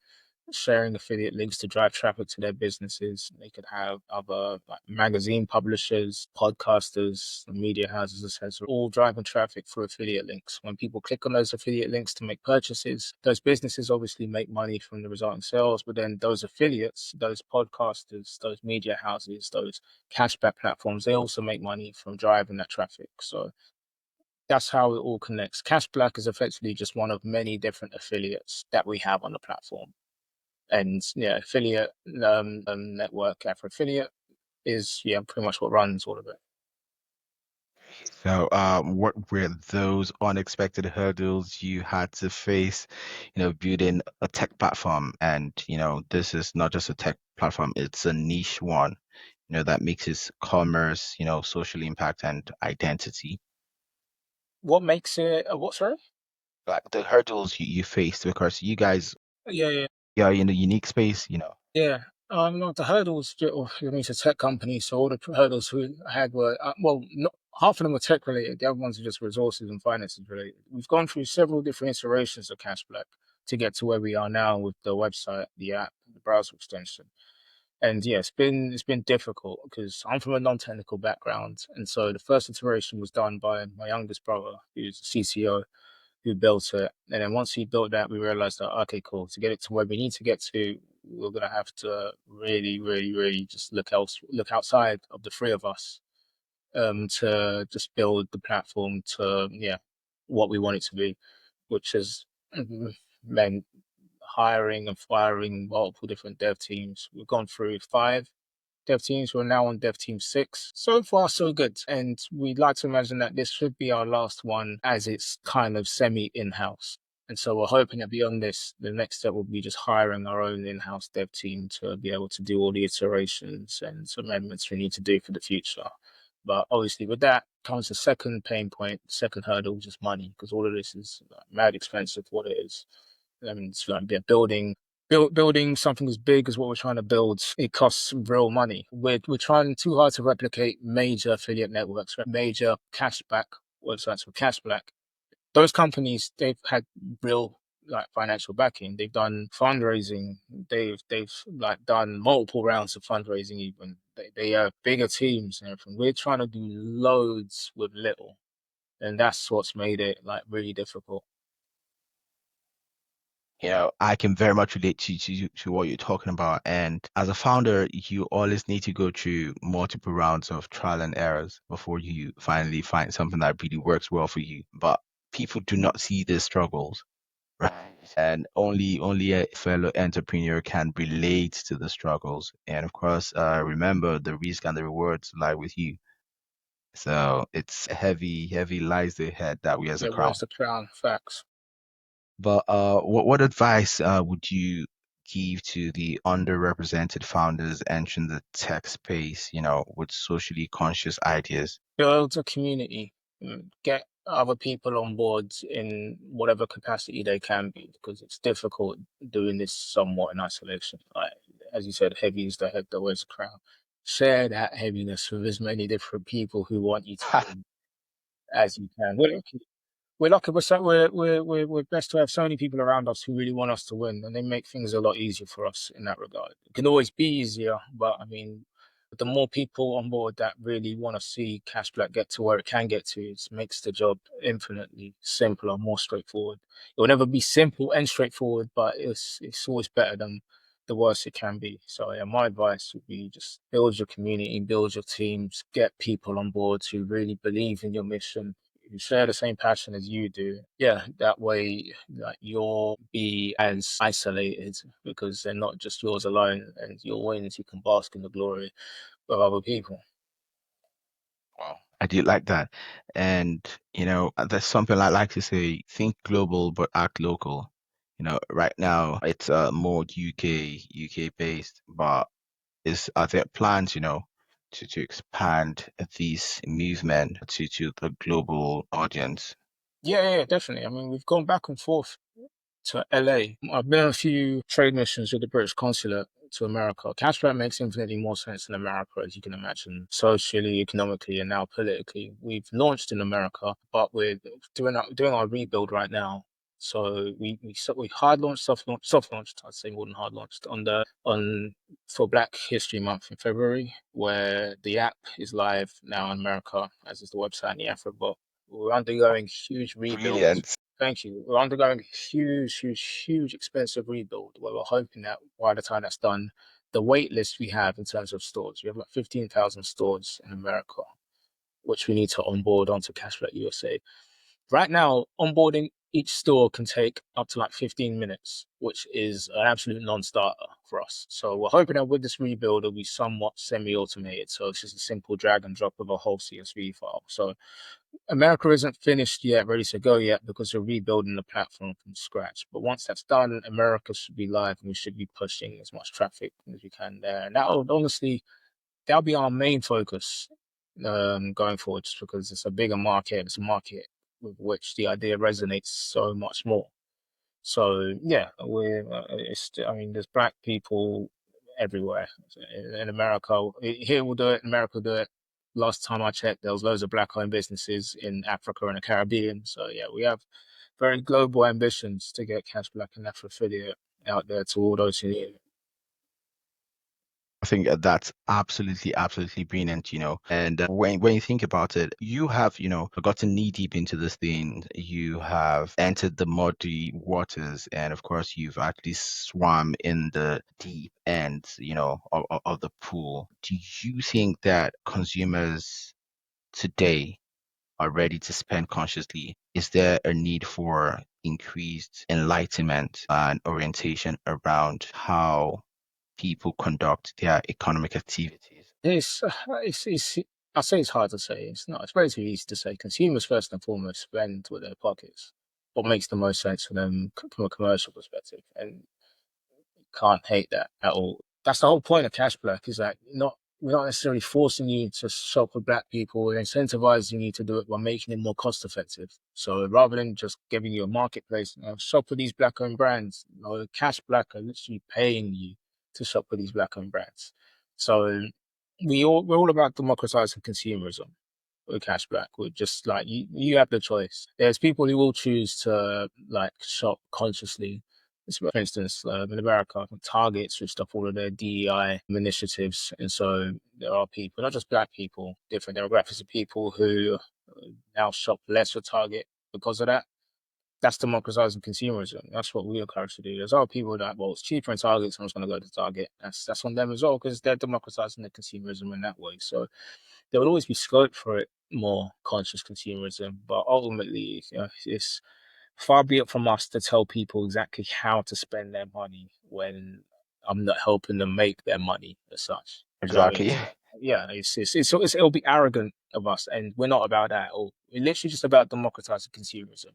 sharing affiliate links to drive traffic to their businesses. They could have other like magazine publishers, podcasters, media houses, etc., all driving traffic through affiliate links. When people click on those affiliate links to make purchases, those businesses obviously make money from the resulting sales, but then those affiliates, those podcasters, those media houses, those cashback platforms, they also make money from driving that traffic. So that's how it all connects. Cashback is effectively just one of many different affiliates that we have on the platform. And yeah, affiliate network after affiliate is pretty much what runs all of it. So, what were those unexpected hurdles you had to face, building a tech platform? And, this is not just a tech platform, it's a niche one, that mixes commerce, social impact and identity. What makes it what, sorry? Like the hurdles you faced, because you guys Yeah, yeah, are in a unique space. yeah. No, the hurdles, I mean, it's a tech company, so all the hurdles we had were, well, not half of them were tech related. The other ones are just resources and finances related. We've gone through several different iterations of Cashback to get to where we are now with the website, the app, the browser extension. And yeah, it's been difficult because I'm from a non-technical background, and so the first iteration was done by my youngest brother, who's a CCO, who built it. And then once he built that, we realized that okay, cool. To get it to where we need to get to, we're gonna have to really, really, really just look outside of the three of us, to just build the platform to what we want it to be, which has meant hiring and firing multiple different dev teams. We've gone through 5 dev teams. We're now on dev team 6. So far, so good. And we'd like to imagine that this should be our last one as it's kind of semi in-house. And so we're hoping that beyond this, the next step will be just hiring our own in-house dev team to be able to do all the iterations and amendments we need to do for the future. But obviously with that comes the second pain point, second hurdle, which is money, because all of this is mad expensive for what it is. I mean, it's like building something as big as what we're trying to build. It costs real money. We're trying too hard to replicate major affiliate networks, major cashback websites with cashback. Those companies, they've had real like financial backing. They've done fundraising. They've like done multiple rounds of fundraising. Even they have bigger teams and everything. We're trying to do loads with little, and that's what's made it like really difficult. I can very much relate to what you're talking about. And as a founder, you always need to go through multiple rounds of trial and errors before you finally find something that really works well for you. But people do not see the struggles, right? And only a fellow entrepreneur can relate to the struggles. And of course, remember the risk and the rewards lie with you. So it's heavy lies ahead that we as a It crown. wears the crown. Facts. But what advice would you give to the underrepresented founders entering the tech space, with socially conscious ideas? Build a community. Get other people on board in whatever capacity they can be, because it's difficult doing this somewhat in isolation. Like, as you said, heavy is the head that wears the crown. Share that heaviness with as many different people who want you to win as you can. We're lucky. We're blessed to have so many people around us who really want us to win, and they make things a lot easier for us in that regard. It can always be easier, but I mean, the more people on board that really want to see Cashback get to where it can get to, it makes the job infinitely simpler, more straightforward. It will never be simple and straightforward, but it's always better than the worst it can be. So yeah, my advice would be just build your community, build your teams, get people on board who really believe in your mission, who share the same passion as you do. Yeah, that way like you'll be as isolated because they're not just yours alone, and your wins you can bask in the glory of other people. Wow. I do like that. And, there's something I like to say, think global, but act local. Right now it's more UK based, but are there plans, to expand this movement to the global audience? Yeah, definitely. I mean, we've gone back and forth to LA. I've been on a few trade missions with the British consulate to America. Cashback makes infinitely more sense in America, as you can imagine, socially, economically, and now politically. We've launched in America, but we're doing our rebuild right now. So we hard launched, soft launched. I'd say more than hard launched on for Black History Month in February, where the app is live now in America, as is the website and the Afrobot. We're undergoing huge rebuilds. Brilliant. Thank you. We're undergoing a huge, expensive rebuild where we're hoping that by the time that's done, the wait list we have in terms of stores, we have like 15,000 stores in America, which we need to onboard onto Cashback USA. Right now, onboarding each store can take up to like 15 minutes, which is an absolute non-starter for us. So we're hoping that with this rebuild, it'll be somewhat semi-automated. So it's just a simple drag and drop of a whole CSV file. So America isn't finished yet, ready to go yet, because we're rebuilding the platform from scratch. But once that's done, America should be live and we should be pushing as much traffic as we can there. And that'll be our main focus going forward, just because it's a bigger market. It's a market with which the idea resonates so much more. So yeah, I mean, there's Black people everywhere in America. Here we'll do it. In America will do it. Last time I checked, there was loads of Black-owned businesses in Africa and the Caribbean. So yeah, we have very global ambitions to get Cash Black and Afro Affiliate out there to all those who need it. I think that's absolutely brilliant, And when you think about it, you have, gotten knee deep into this thing. You have entered the muddy waters, and of course, you've actually swam in the deep end, of the pool. Do you think that consumers today are ready to spend consciously, is there a need for increased enlightenment and orientation around how people conduct their economic activities? It's I say it's hard to say. It's not. It's relatively easy to say. Consumers first and foremost spend with their pockets. What makes the most sense for them from a commercial perspective, and can't hate that at all. That's the whole point of cashback, is that we're not necessarily forcing you to shop with black people. We're incentivizing you to do it by making it more cost effective. So rather than just giving you a marketplace, shop with these black owned brands, cashback are literally paying you to shop with these black owned brands. So we're all about democratizing consumerism with cashback. We're just like, you have the choice. There's people who will choose to like shop consciously. For instance, in America, I think Target switched up all of their DEI initiatives, and so there are people, not just black people, different demographics of people who now shop less at Target because of that. That's democratizing consumerism. That's what we encourage to do. There's other people that, well, it's cheaper in Target, so I'm just going to go to Target. That's on them as well, because they're democratizing the consumerism in that way. So there will always be scope for it, more conscious consumerism, but ultimately, it's far be it from us to tell people exactly how to spend their money when I'm not helping them make their money as such. Do you know what I mean? Exactly. Yeah, it'll be arrogant of us, and we're not about that at all. We're literally just about democratizing consumerism.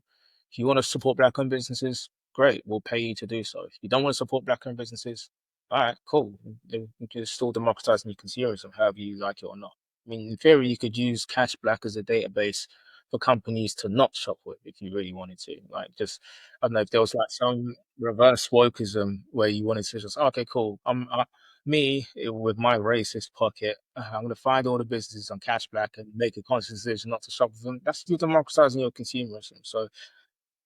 If you want to support black-owned businesses, great, we'll pay you to do so. If you don't want to support black-owned businesses, all right, cool. Then you can still democratizing your consumerism, however you like it or not. I mean, in theory, you could use Cashback as a database for companies to not shop with if you really wanted to. Like, just, I don't know, if there was like some reverse wokeism where you wanted to just, okay, cool. With my racist pocket, I'm going to find all the businesses on Cashback and make a conscious decision not to shop with them. That's still democratizing your consumerism. So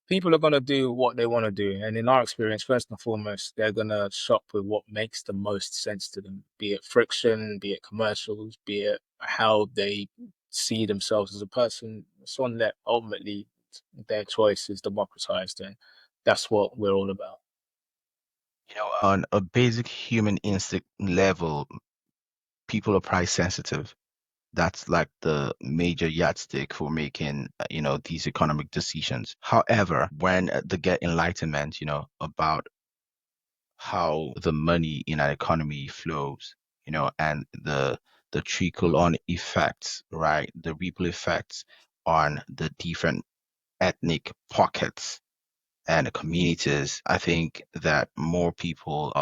people are going to do what they want to do. And in our experience, first and foremost, they're going to shop with what makes the most sense to them, be it friction, be it commercials, be it how they see themselves as a person. So on that, ultimately, their choice is democratized. And that's what we're all about. On a basic human instinct level, people are price sensitive. That's like the major yardstick for making, these economic decisions. However, when they get enlightenment, about how the money in an economy flows, and the trickle on effects, right? The ripple effects on the different ethnic pockets and communities, I think that more people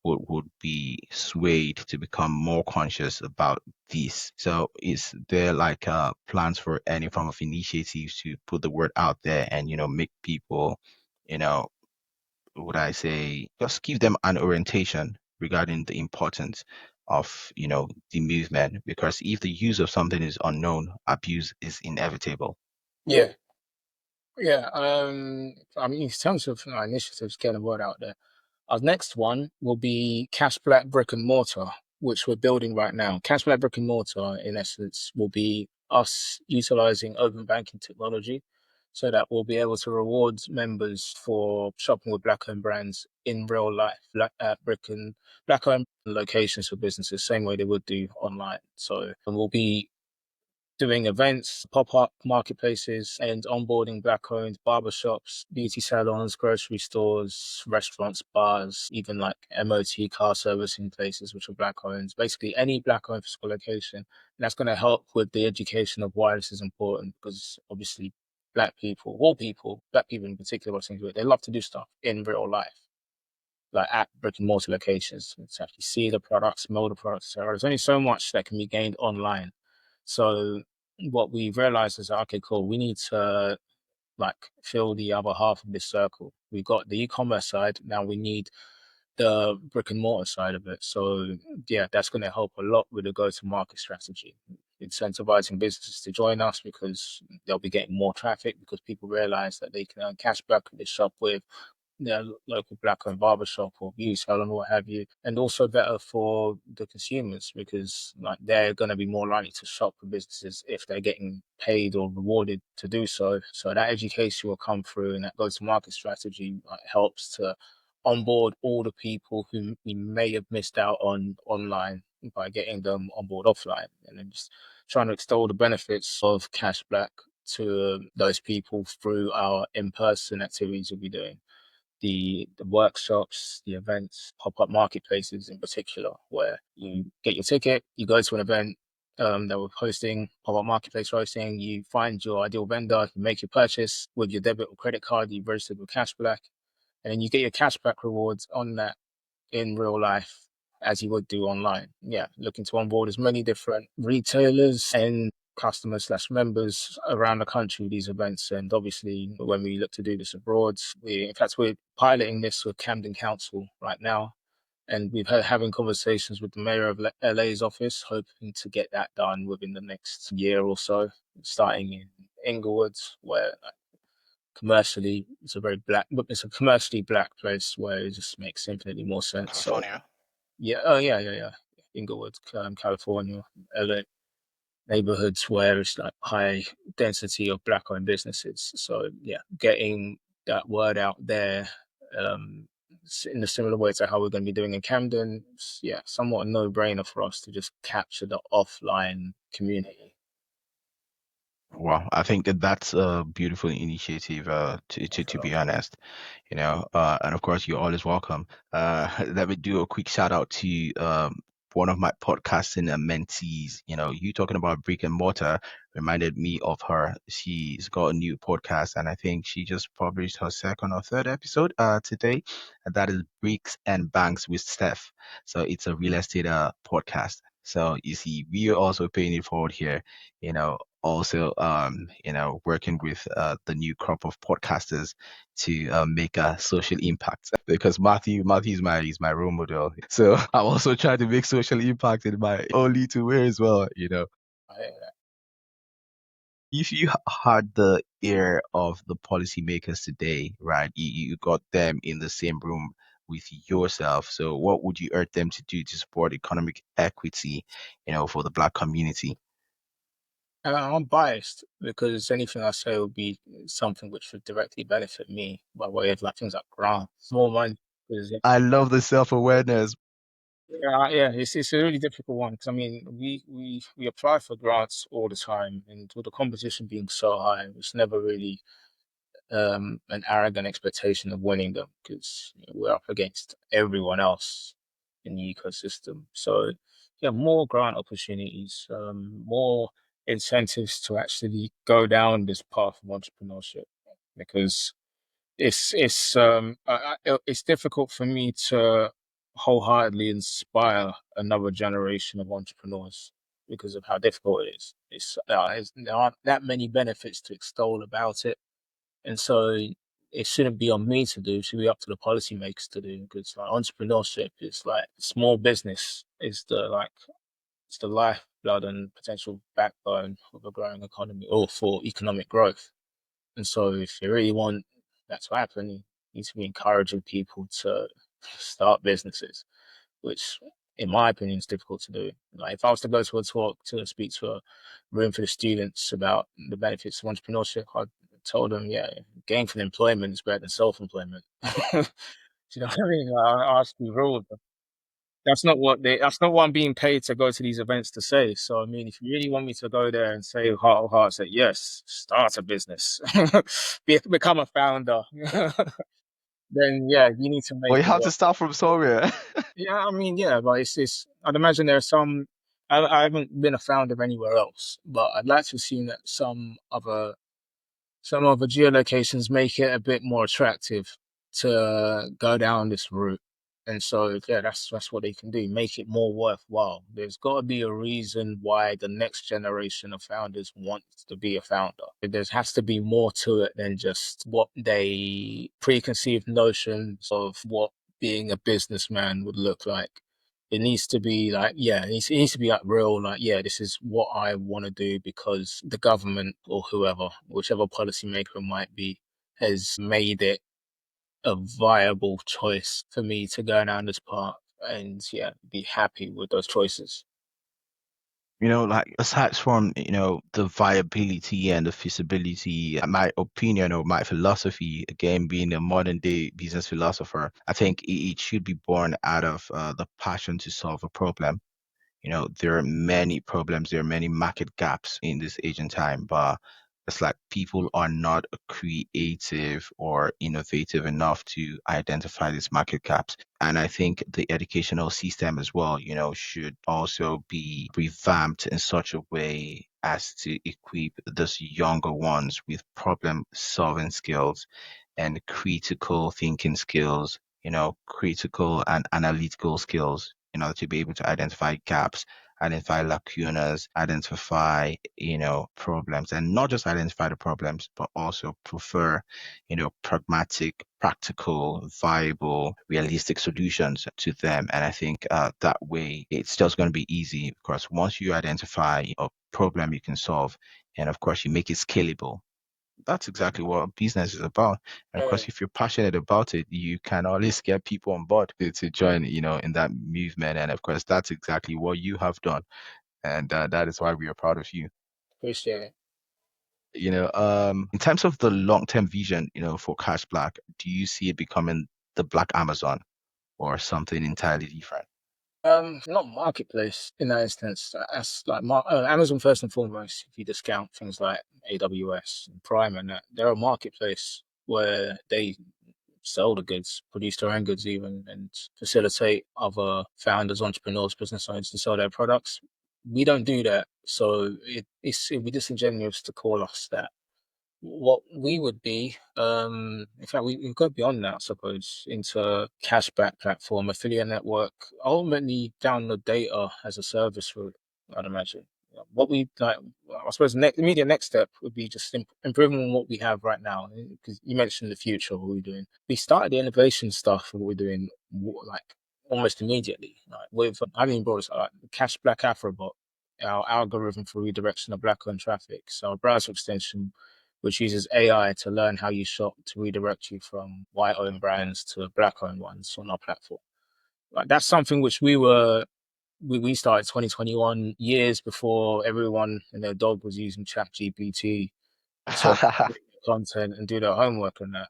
would be swayed to become more conscious about this. So is there like plans for any form of initiatives to put the word out there and make people, you know, would I say just give them an orientation regarding the importance of the movement, because if the use of something is unknown, abuse is inevitable. Yeah. Yeah. I mean, in terms of initiatives, getting the word out there. Our next one will be Cash Black Brick and Mortar, which we're building right now. Cash Black Brick and Mortar, in essence, will be us utilizing open banking technology so that we'll be able to reward members for shopping with black-owned brands in real life, black-owned locations for businesses, same way they would do online. So we'll be doing events, pop-up marketplaces, and onboarding black-owned barbershops, beauty salons, grocery stores, restaurants, bars, even like MOT car servicing places, which are black-owned. Basically, any black-owned physical location. And that's going to help with the education of why this is important, because obviously black people, all people, black people in particular, what things do it, they love to do stuff in real life, like at brick and mortar locations, to actually see the products, smell the products. So there's only so much that can be gained online. So what we realized is, okay, cool, we need to like fill the other half of this circle. We've got the e-commerce side, now we need the brick and mortar side of it. So yeah, that's going to help a lot with the go-to-market strategy, incentivizing businesses to join us because they'll be getting more traffic because people realize that they can earn cash back if they shop with their local black-owned barbershop or beauty salon or what have you, and also better for the consumers because like they're going to be more likely to shop for businesses if they're getting paid or rewarded to do so. So that education will come through, and that go-to-market strategy helps to onboard all the people who we may have missed out on online by getting them on board offline, and then just trying to extol the benefits of cashback to those people through our in-person activities we'll be doing. The workshops, the events, pop-up marketplaces in particular, where you get your ticket, you go to an event that we're hosting, pop-up marketplace hosting, you find your ideal vendor, you make your purchase with your debit or credit card, you registered with cashback, and then you get your cashback rewards on that in real life as you would do online. Yeah, looking to onboard as many different retailers and customers slash members around the country with these events. And obviously, when we look to do this abroad, we're piloting this with Camden Council right now. And we've had having conversations with the mayor of LA's office, hoping to get that done within the next year or so, starting in Inglewood, where commercially it's a commercially black place where it just makes infinitely more sense. So California. yeah, yeah. Inglewood, California, LA neighborhoods where it's like high density of black-owned businesses. So yeah, getting that word out there in a similar way to how we're going to be doing in Camden, yeah, somewhat a no-brainer for us to just capture the offline community. Well, I think that that's a beautiful initiative, to be honest, and of course, you're always welcome. Let me do a quick shout out to one of my podcasting mentees. You talking about brick and mortar reminded me of her. She's got a new podcast, and I think she just published her second or third episode today, and that is Bricks and Banks with Steph. So it's a real estate podcast. So you see, we are also paying it forward here, also working with the new crop of podcasters to make a social impact, because Matthew is my role model, so I'm also trying to make social impact in my own little way as well. If you had the ear of the policymakers today, right, you got them in the same room with yourself, so what would you urge them to do to support economic equity, for the Black community? I'm biased because anything I say will be something which would directly benefit me by way of like things like grants, more money. I love the self-awareness. Yeah, it's a really difficult one because I mean we apply for grants all the time, and with the competition being so high, it's never really an arrogant expectation of winning them because we're up against everyone else in the ecosystem. So yeah, more grant opportunities, more incentives to actually go down this path of entrepreneurship because it's difficult for me to wholeheartedly inspire another generation of entrepreneurs because of how difficult it is. There aren't that many benefits to extol about it, and so it shouldn't be on me to do. It should be up to the policymakers to do because like entrepreneurship is like small business is it's the lifeblood and potential backbone of a growing economy or for economic growth. And so if you really want that to happen, you need to be encouraging people to start businesses, which in my opinion is difficult to do. Like if I was to go to a talk to speak to a room for the students about the benefits of entrepreneurship, I'd told them, yeah, gainful employment is better than self-employment. Do you know what I mean? I have to be real with them. That's not what I'm being paid to go to these events to say. So I mean, if you really want me to go there and say heart of hearts that yes, start a business, become a founder, then yeah, you need to Well, make you it have to work. start from somewhere. Yeah, I mean, yeah, but I'd imagine there are some. I haven't been a founder anywhere else, but I'd like to assume that some other geolocations make it a bit more attractive to go down this route. And so, yeah, that's what they can do, make it more worthwhile. There's got to be a reason why the next generation of founders want to be a founder. There has to be more to it than just what they preconceived notions of what being a businessman would look like. It needs to be like, yeah, it needs to be like real, like, yeah, this is what I want to do because the government or whoever, whichever policymaker it might be, has made it a viable choice for me to go down this path and, yeah, be happy with those choices. Like aside from, the viability and the feasibility, my opinion or my philosophy, again, being a modern day business philosopher, I think it should be born out of the passion to solve a problem. There are many problems, there are many market gaps in this age and time, but it's like people are not creative or innovative enough to identify these market gaps. And I think the educational system as well, should also be revamped in such a way as to equip those younger ones with problem solving skills and critical thinking skills, critical and analytical skills, to be able to identify gaps, identify lacunas, identify, problems, and not just identify the problems, but also prefer, pragmatic, practical, viable, realistic solutions to them. And I think that way it's just going to be easy because once you identify a problem you can solve, and of course you make it scalable, that's exactly what business is about. And of Mm, course, if you're passionate about it, you can always get people on board to join, in that movement. And of course, that's exactly what you have done. And that is why we are proud of you. appreciate it. In terms of the long-term vision, for Cash Black, do you see it becoming the Black Amazon or something entirely different? Not marketplace in that instance. That's like Amazon first and foremost. If you discount things like AWS and Prime and that, they're a marketplace where they sell the goods, produce their own goods even, and facilitate other founders, entrepreneurs, business owners to sell their products. We don't do that, so it'd be disingenuous to call us that. What we would be, in fact, we've got beyond that, I suppose, into cashback platform, affiliate network, ultimately down the data as a service route, I'd imagine. What we like, I suppose, immediate next step would be just improving on what we have right now. Because you mentioned the future, what we're doing. We started the innovation stuff, what we're doing, like almost immediately. Like with, I mean, bro, it's like Cash Black Afrobot, our algorithm for redirection of black-owned traffic. So, a browser extension which uses AI to learn how you shop to redirect you from white-owned brands to black-owned ones on our platform. Like that's something which we started 2021, years before everyone and their dog was using ChatGPT to create content and do their homework on that.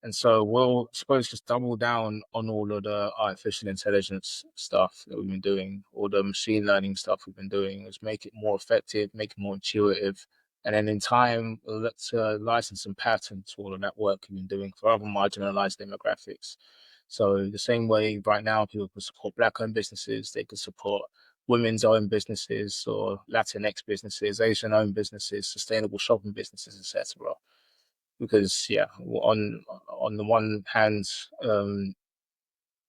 And so we'll suppose just double down on all of the artificial intelligence stuff that we've been doing, all the machine learning stuff we've been doing, is make it more effective, make it more intuitive. And then in time, let's license and patent all of that work we've been doing for other marginalized demographics. So the same way right now people can support black-owned businesses, they could support women's owned businesses or Latinx businesses, Asian owned businesses, sustainable shopping businesses, etc. Because yeah, on the one hand,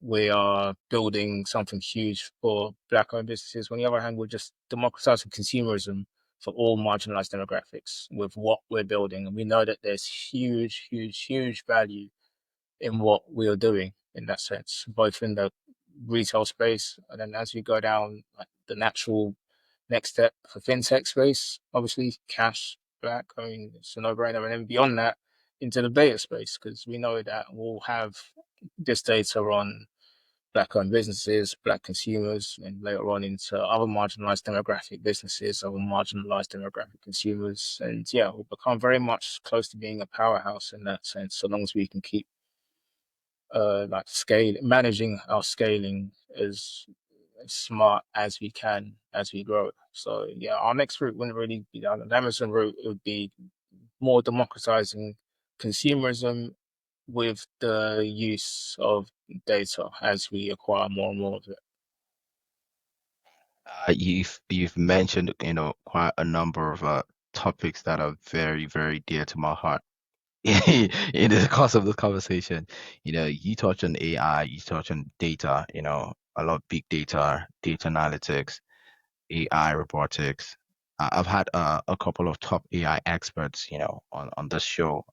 we are building something huge for black-owned businesses. On the other hand, we're just democratizing consumerism for all marginalized demographics with what we're building, and we know that there's huge, huge, huge value in what we are doing in that sense, both in the retail space and then as we go down like the natural next step for fintech space, obviously cash back. I mean, it's a no-brainer. And then beyond that, into the data space, because we know that we'll have this data on black-owned businesses, black consumers, and later on into other marginalized demographic businesses, other marginalized demographic consumers. And yeah, we'll become very much close to being a powerhouse in that sense, so long as we can keep like managing our scaling as smart as we can as we grow. So yeah, our next route wouldn't really be down the Amazon route. It would be more democratizing consumerism with the use of data as we acquire more and more of it. You've mentioned, quite a number of topics that are very, very dear to my heart. In the course of this conversation, you touch on AI, you touch on data, a lot of big data, data analytics, AI robotics. I've had a couple of top AI experts, on this show,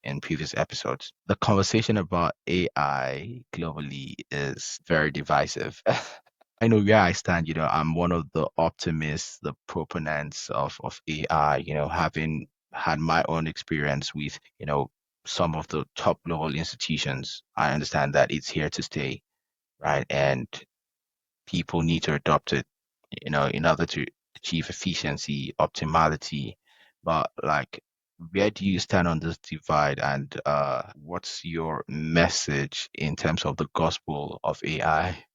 in previous episodes. The conversation about AI globally is very divisive. I know where I stand, I'm one of the optimists, the proponents of AI, having had my own experience with, some of the top global institutions. I understand that it's here to stay, right? And people need to adopt it, in order to achieve efficiency, optimality. But like, where do you stand on this divide? And what's your message in terms of the gospel of AI?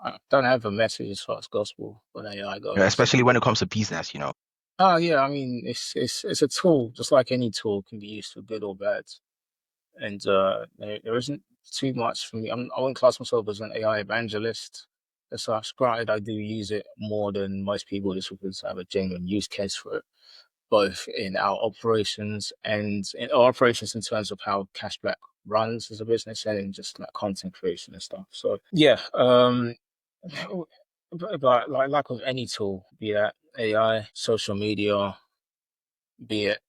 I don't have a message as far as gospel when AI goes. Especially when it comes to business, Oh yeah, I mean it's a tool, just like any tool can be used for good or bad. And there isn't too much for me. I wouldn't class myself as an AI evangelist as such. Granted, I do use it more than most people just because I have a genuine use case for it, both in our operations and in our operations in terms of how cashback runs as a business and in just like content creation and stuff. So yeah, but like with any tool, be that AI, social media, be it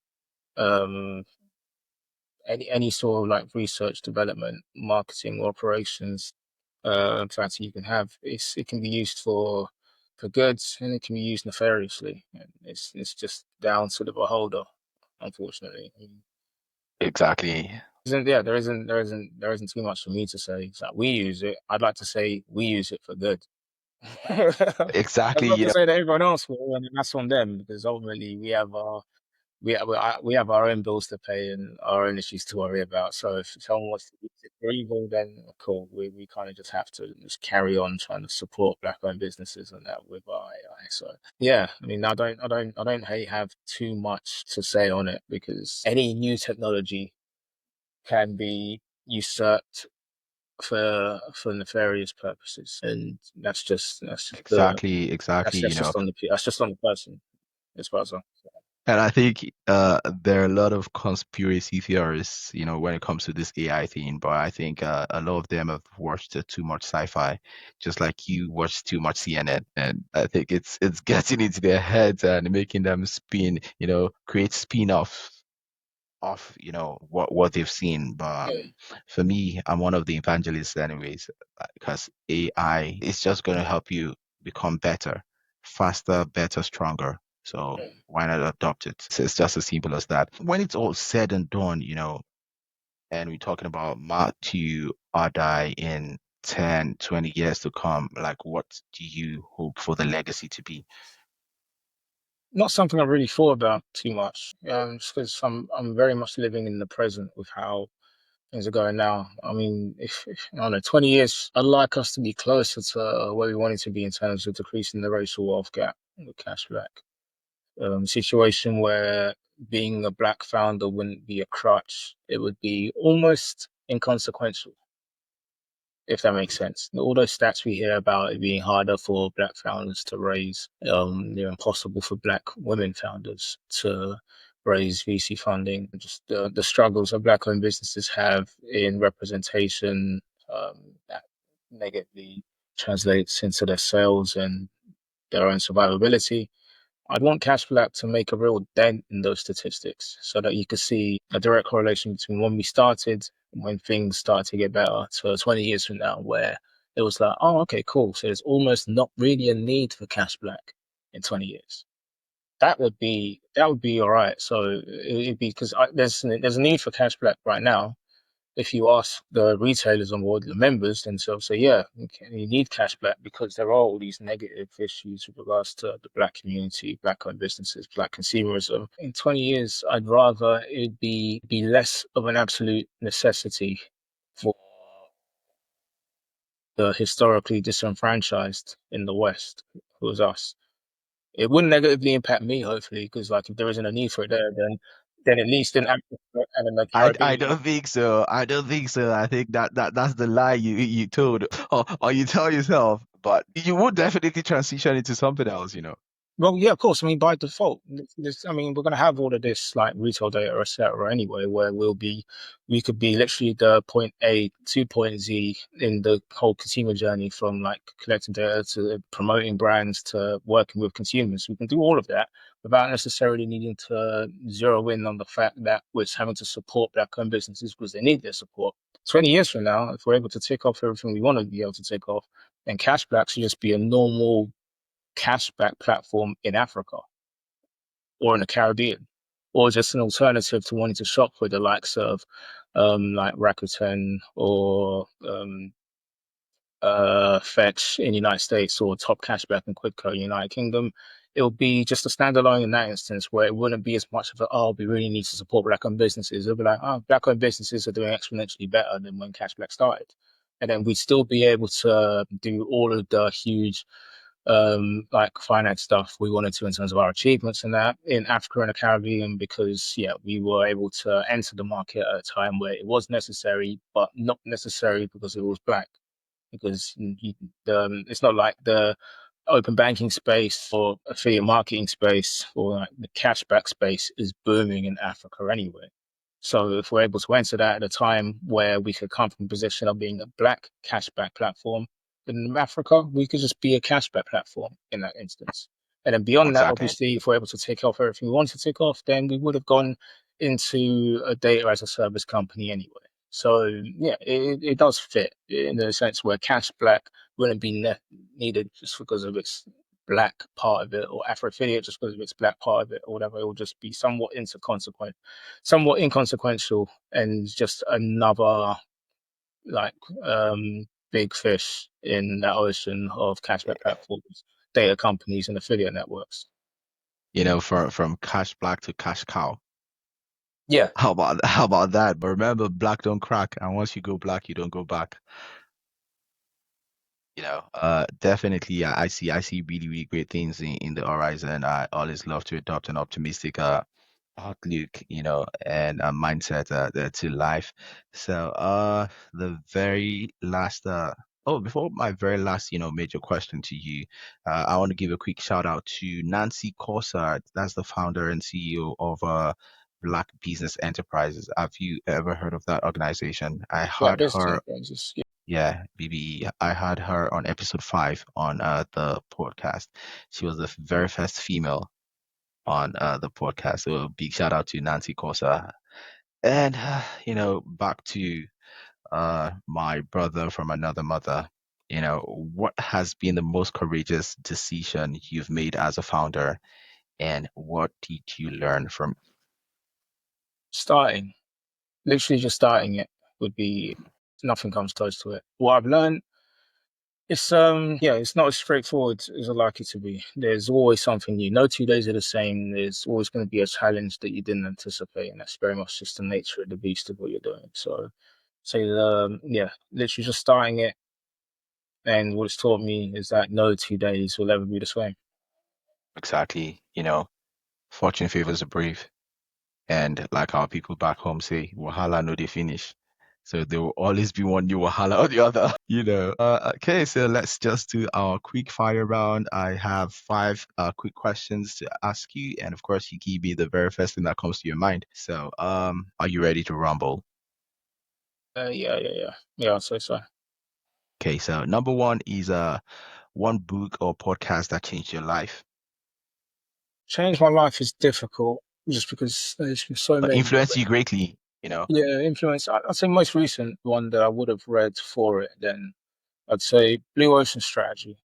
um any sort of like research, development, marketing, operations factor you can have, it can be used for goods and it can be used nefariously. And it's just down to the beholder, unfortunately. Exactly. There isn't too much for me to say. It's like we use it. I'd like to say we use it for good. That's Exactly, not to say that everyone else will, and that's on them because ultimately we have our own bills to pay and our own issues to worry about. So if someone wants to use it for evil, then cool. We kind of just have to just carry on trying to support black-owned businesses and that with our AI. So yeah, I mean, I don't have too much to say on it because any new technology can be usurped for nefarious purposes, and exactly, that's just on the person as far as I'm concerned. And I think there are a lot of conspiracy theorists, when it comes to this AI thing, but I think a lot of them have watched too much sci-fi, just like you watch too much CNN. And I think it's getting into their heads and making them create spin-offs of what they've seen. But Yeah. for me, I'm one of the evangelists anyways, because AI is just going to help you become better, faster, better, stronger. So why not adopt it? So it's just as simple as that. When it's all said and done, and we're talking about Matthew Addai in 10, 20 years to come, like what do you hope for the legacy to be? Not something I've really thought about too much, just because I'm very much living in the present with how things are going now. I mean, if I don't know, 20 years, I'd like us to be closer to where we wanted to be in terms of decreasing the racial wealth gap with cashback. Situation where being a black founder wouldn't be a crutch; it would be almost inconsequential, if that makes sense. All those stats we hear about it being harder for black founders to raise, they're impossible for black women founders to raise VC funding. Just the struggles that black owned businesses have in representation, that negatively translates into their sales and their own survivability. I'd want Cashflat to make a real dent in those statistics so that you could see a direct correlation between when we started and when things started to get better to 20 years from now, where it was like, oh, okay, cool. So there's almost not really a need for Cashback in 20 years. That would be all right. So it'd be because there's a need for Cashback right now, if you ask the retailers on board, the members, then they'll say, yeah, okay, you need cash back because there are all these negative issues with regards to the black community, black owned businesses, black consumerism. In 20 years, I'd rather it be less of an absolute necessity for the historically disenfranchised in the West, who was us. It wouldn't negatively impact me, hopefully, because like if there isn't a need for it there, then at least in Africa and in the I Caribbean. don't think so. I don't think so. I think that's the lie you told, or you tell yourself. But you would definitely transition into something else. Well, yeah, of course. I mean, by default, I mean, we're going to have all of this like retail data, et cetera, anyway, where we could be literally the point A to point Z in the whole consumer journey from like collecting data to promoting brands to working with consumers. We can do all of that without necessarily needing to zero in on the fact that we're having to support black-owned businesses because they need their support. 20 years from now, if we're able to tick off everything we want to be able to tick off, then cashback should just be a normal cashback platform in Africa or in the Caribbean, or just an alternative to wanting to shop with the likes of like Rakuten or Fetch in the United States or Top Cashback and Quidco in the United Kingdom. It would be just a standalone in that instance where it wouldn't be as much of a, oh, we really need to support black owned businesses. It'll be like, oh, black owned businesses are doing exponentially better than when cashback started. and then we'd still be able to do all of the huge like finance stuff we wanted to in terms of our achievements and that in Africa and the Caribbean, because we were able to enter the market at a time where it was necessary, but not necessary because it was black. Because it's not like the open banking space or affiliate marketing space or like the cashback space is booming in Africa anyway. So if we're able to enter that at a time where we could come from a position of being a black cashback platform, then in Africa, we could just be a cashback platform in that instance. And then beyond that, Exactly. obviously, if we're able to take off everything we want to take off, then we would have gone into a data as a service company anyway. So it does fit in the sense where cash black wouldn't be needed just because of its black part of it, or Afro affiliate just because of its black part of it, or whatever. It will just be somewhat inconsequential, and just another like big fish in that ocean of cashback platforms, data companies, and affiliate networks. From cash black to cash cow. Yeah, How about that? But remember, black don't crack, and once you go black, you don't go back. Definitely, yeah, I see really, really great things in the horizon. I always love to adopt an optimistic outlook, and a mindset to life. So, the very last before my very last, major question to you, I want to give a quick shout out to Nancy Corsard. That's the founder and CEO of Black Business Enterprises. Have you ever heard of that organization? I Black heard business her. enterprises. Yeah, BB. I had her on episode 5 on the podcast. She was the very first female on the podcast. So a big shout out to Nancy Cosa. And back to my brother from another mother. What has been the most courageous decision you've made as a founder, and what did you learn from? Starting, literally just starting it would be nothing comes close to it. What I've learned, it's not as straightforward as I'd like it to be. There's always something new. No 2 days are the same. There's always going to be a challenge that you didn't anticipate, and that's very much just the nature of the beast of what you're doing. So literally just starting it, and what it's taught me is that no 2 days will ever be the same. Exactly, fortune favors the brave. And like our people back home say, Wahala no they finish. So there will always be one new Wahala or the other, Okay, so let's just do our quick fire round. I have 5 quick questions to ask you, and of course you give me the very first thing that comes to your mind. So, are you ready to rumble? Yeah. I'll say so. Okay, so number 1 is one book or podcast that changed your life. Change my life is difficult just because there's been so But many. influenced you greatly. Yeah, influence. I'd say most recent one that I would have read for it, then I'd say Blue Ocean Strategy.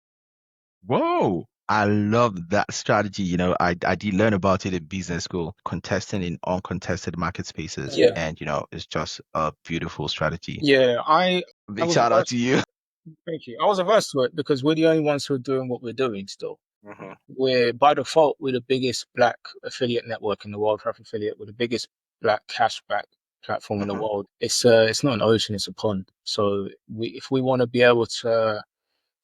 Whoa. I love that strategy. I did learn about it in business school, contesting in uncontested market spaces. Yeah. And, it's just a beautiful strategy. Yeah, I Big was shout out averse. to you. Thank you. I was averse to it because we're the only ones who are doing what we're doing still. Mhm. We're by default we're the biggest black affiliate network in the world, Traffic affiliate. We're the biggest black cashback platform in the Mhm. world. It's not an ocean, it's a pond. So if we want to be able to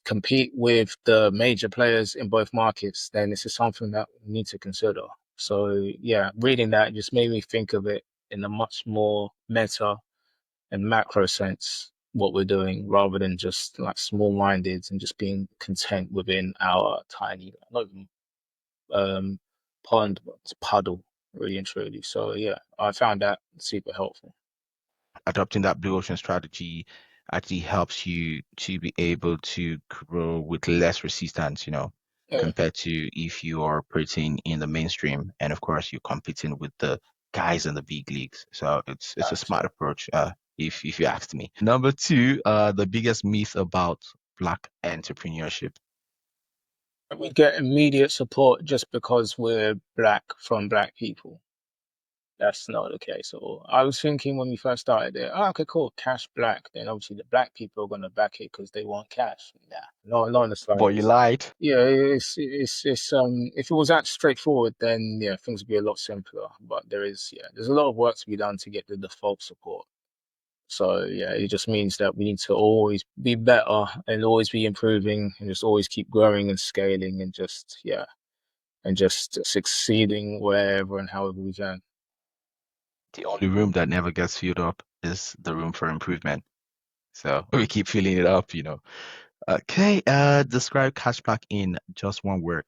compete with the major players in both markets, then this is something that we need to consider. So yeah, reading that just made me think of it in a much more meta and macro sense, what we're doing, rather than just like small-minded and just being content within our tiny, not even pond, but it's puddle, really and truly. So yeah, I found that super helpful. Adopting that blue ocean strategy actually helps you to be able to grow with less resistance, Yeah, compared to if you are operating in the mainstream. And of course, you're competing with the guys in the big leagues. So it's a smart actually. approach, if you asked me. Number 2, the biggest myth about Black entrepreneurship. We get immediate support just because we're black from black people. That's not the case at all. I was thinking when we first started it, okay, cool, cash black. Then obviously the black people are gonna back it because they want cash. Nah, no, not in the But you slightest. lied. Yeah, it's if it was that straightforward, then yeah, things would be a lot simpler. But there's a lot of work to be done to get the default support. So yeah, it just means that we need to always be better and always be improving and just always keep growing and scaling and just succeeding wherever and however we can. The only room that never gets filled up is the room for improvement. So we keep filling it up, you know. Okay, describe cashback in just one word.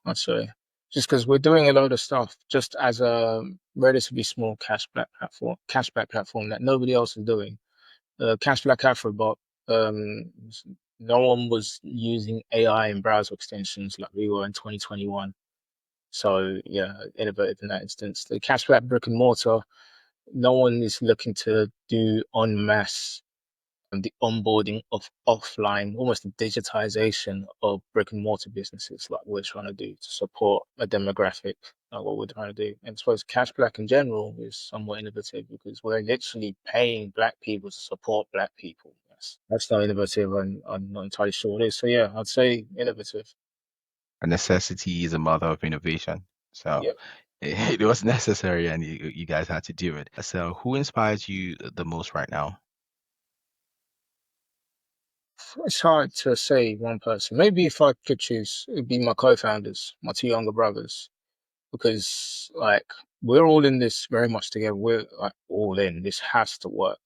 I'd say. Just because we're doing a lot of stuff just as a relatively small cashback platform that nobody else is doing. Cashback Afrobot, um, no one was using AI in browser extensions like we were in 2021. So yeah, innovative in that instance. The cashback brick and mortar, no one is looking to do en masse the onboarding of offline, almost the digitization of brick and mortar businesses like we're trying to do to support a demographic, like what we're trying to do. And I suppose cashback in general is somewhat innovative because we're literally paying Black people to support Black people. That's not innovative, and I'm not entirely sure what it is. So yeah, I'd say innovative. A necessity is a mother of innovation. So Yeah. it was necessary and you guys had to do it. So who inspires you the most right now? It's hard to say one person. Maybe if I could choose, it'd be my co-founders, my two younger brothers, because like we're all in this very much together. We're like all in. This has to work.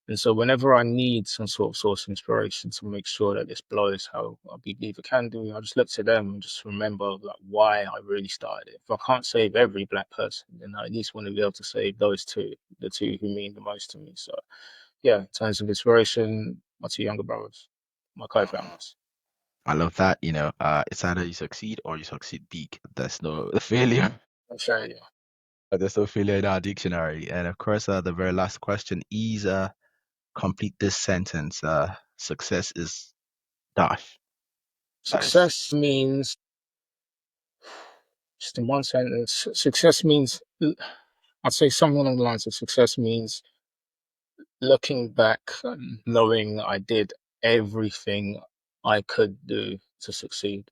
And so whenever I need some sort of source of inspiration to make sure that this blows how I believe it can do, I just look to them and just remember like why I really started it. If I can't save every Black person, then I at least want to be able to save those two, the two who mean the most to me. So yeah, in terms of inspiration, my two younger brothers, my co-founders. I love that. It's either you succeed or you succeed big. There's no failure. I'm sure, yeah. There's no failure in our dictionary. And of course, the very last question is complete this sentence. Success is dash. That is Success means, just in one sentence, success means, I'd say something along the lines of success means looking back and knowing I did everything I could do to succeed.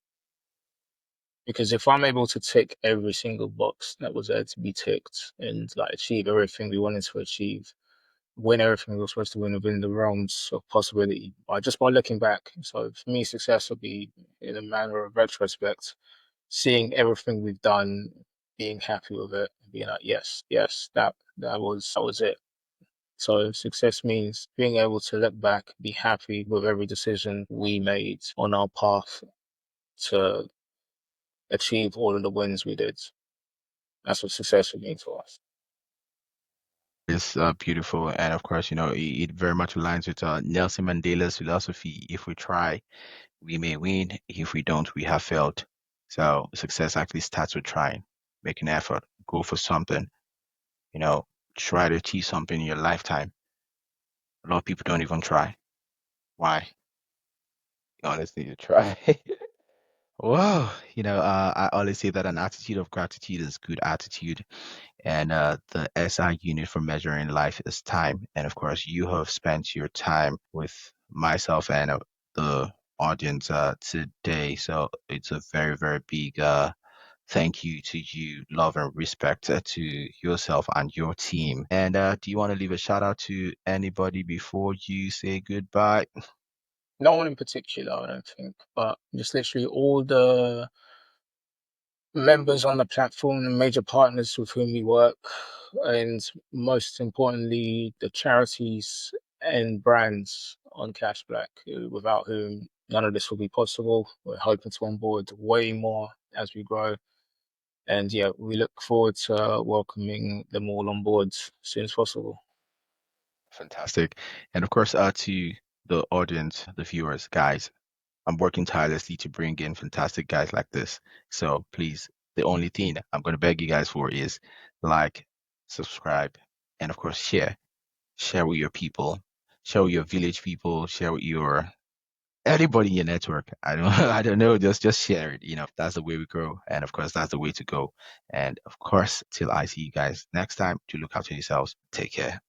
Because if I'm able to tick every single box that was there to be ticked and like achieve everything we wanted to achieve, win everything we were supposed to win within the realms of possibility by looking back. So for me, success will be in a manner of retrospect, seeing everything we've done, being happy with it, being like, yes, that was it. So success means being able to look back, be happy with every decision we made on our path to achieve all of the wins we did. That's what success would mean to us. beautiful. And of course, it very much aligns with Nelson Mandela's philosophy. If we try, we may win. If we don't, we have failed. So success actually starts with trying, make an effort, go for something, you know, try to achieve something in your lifetime. A lot of people don't even try. Why? You honestly need to try. Wow. I always say that an attitude of gratitude is good attitude. And the SI unit for measuring life is time. And of course, you have spent your time with myself and the audience today. So it's a very, very big thank you to you, love and respect to yourself and your team. And do you want to leave a shout out to anybody before you say goodbye? No one in particular, I don't think, but just literally all the members on the platform and major partners with whom we work, and most importantly, the charities and brands on Cashback, without whom none of this will be possible. We're hoping to onboard way more as we grow. And yeah, we look forward to welcoming them all on board as soon as possible. Fantastic. And of course, to the audience, the viewers, guys, I'm working tirelessly to bring in fantastic guys like this. So please, the only thing I'm going to beg you guys for is like, subscribe, and of course, share. Share with your people, share with your village people, share with your anybody in your network. I don't I don't know, just share it. That's the way we grow. And of course, that's the way to go. And of course, till I see you guys next time, to look after yourselves. Take care.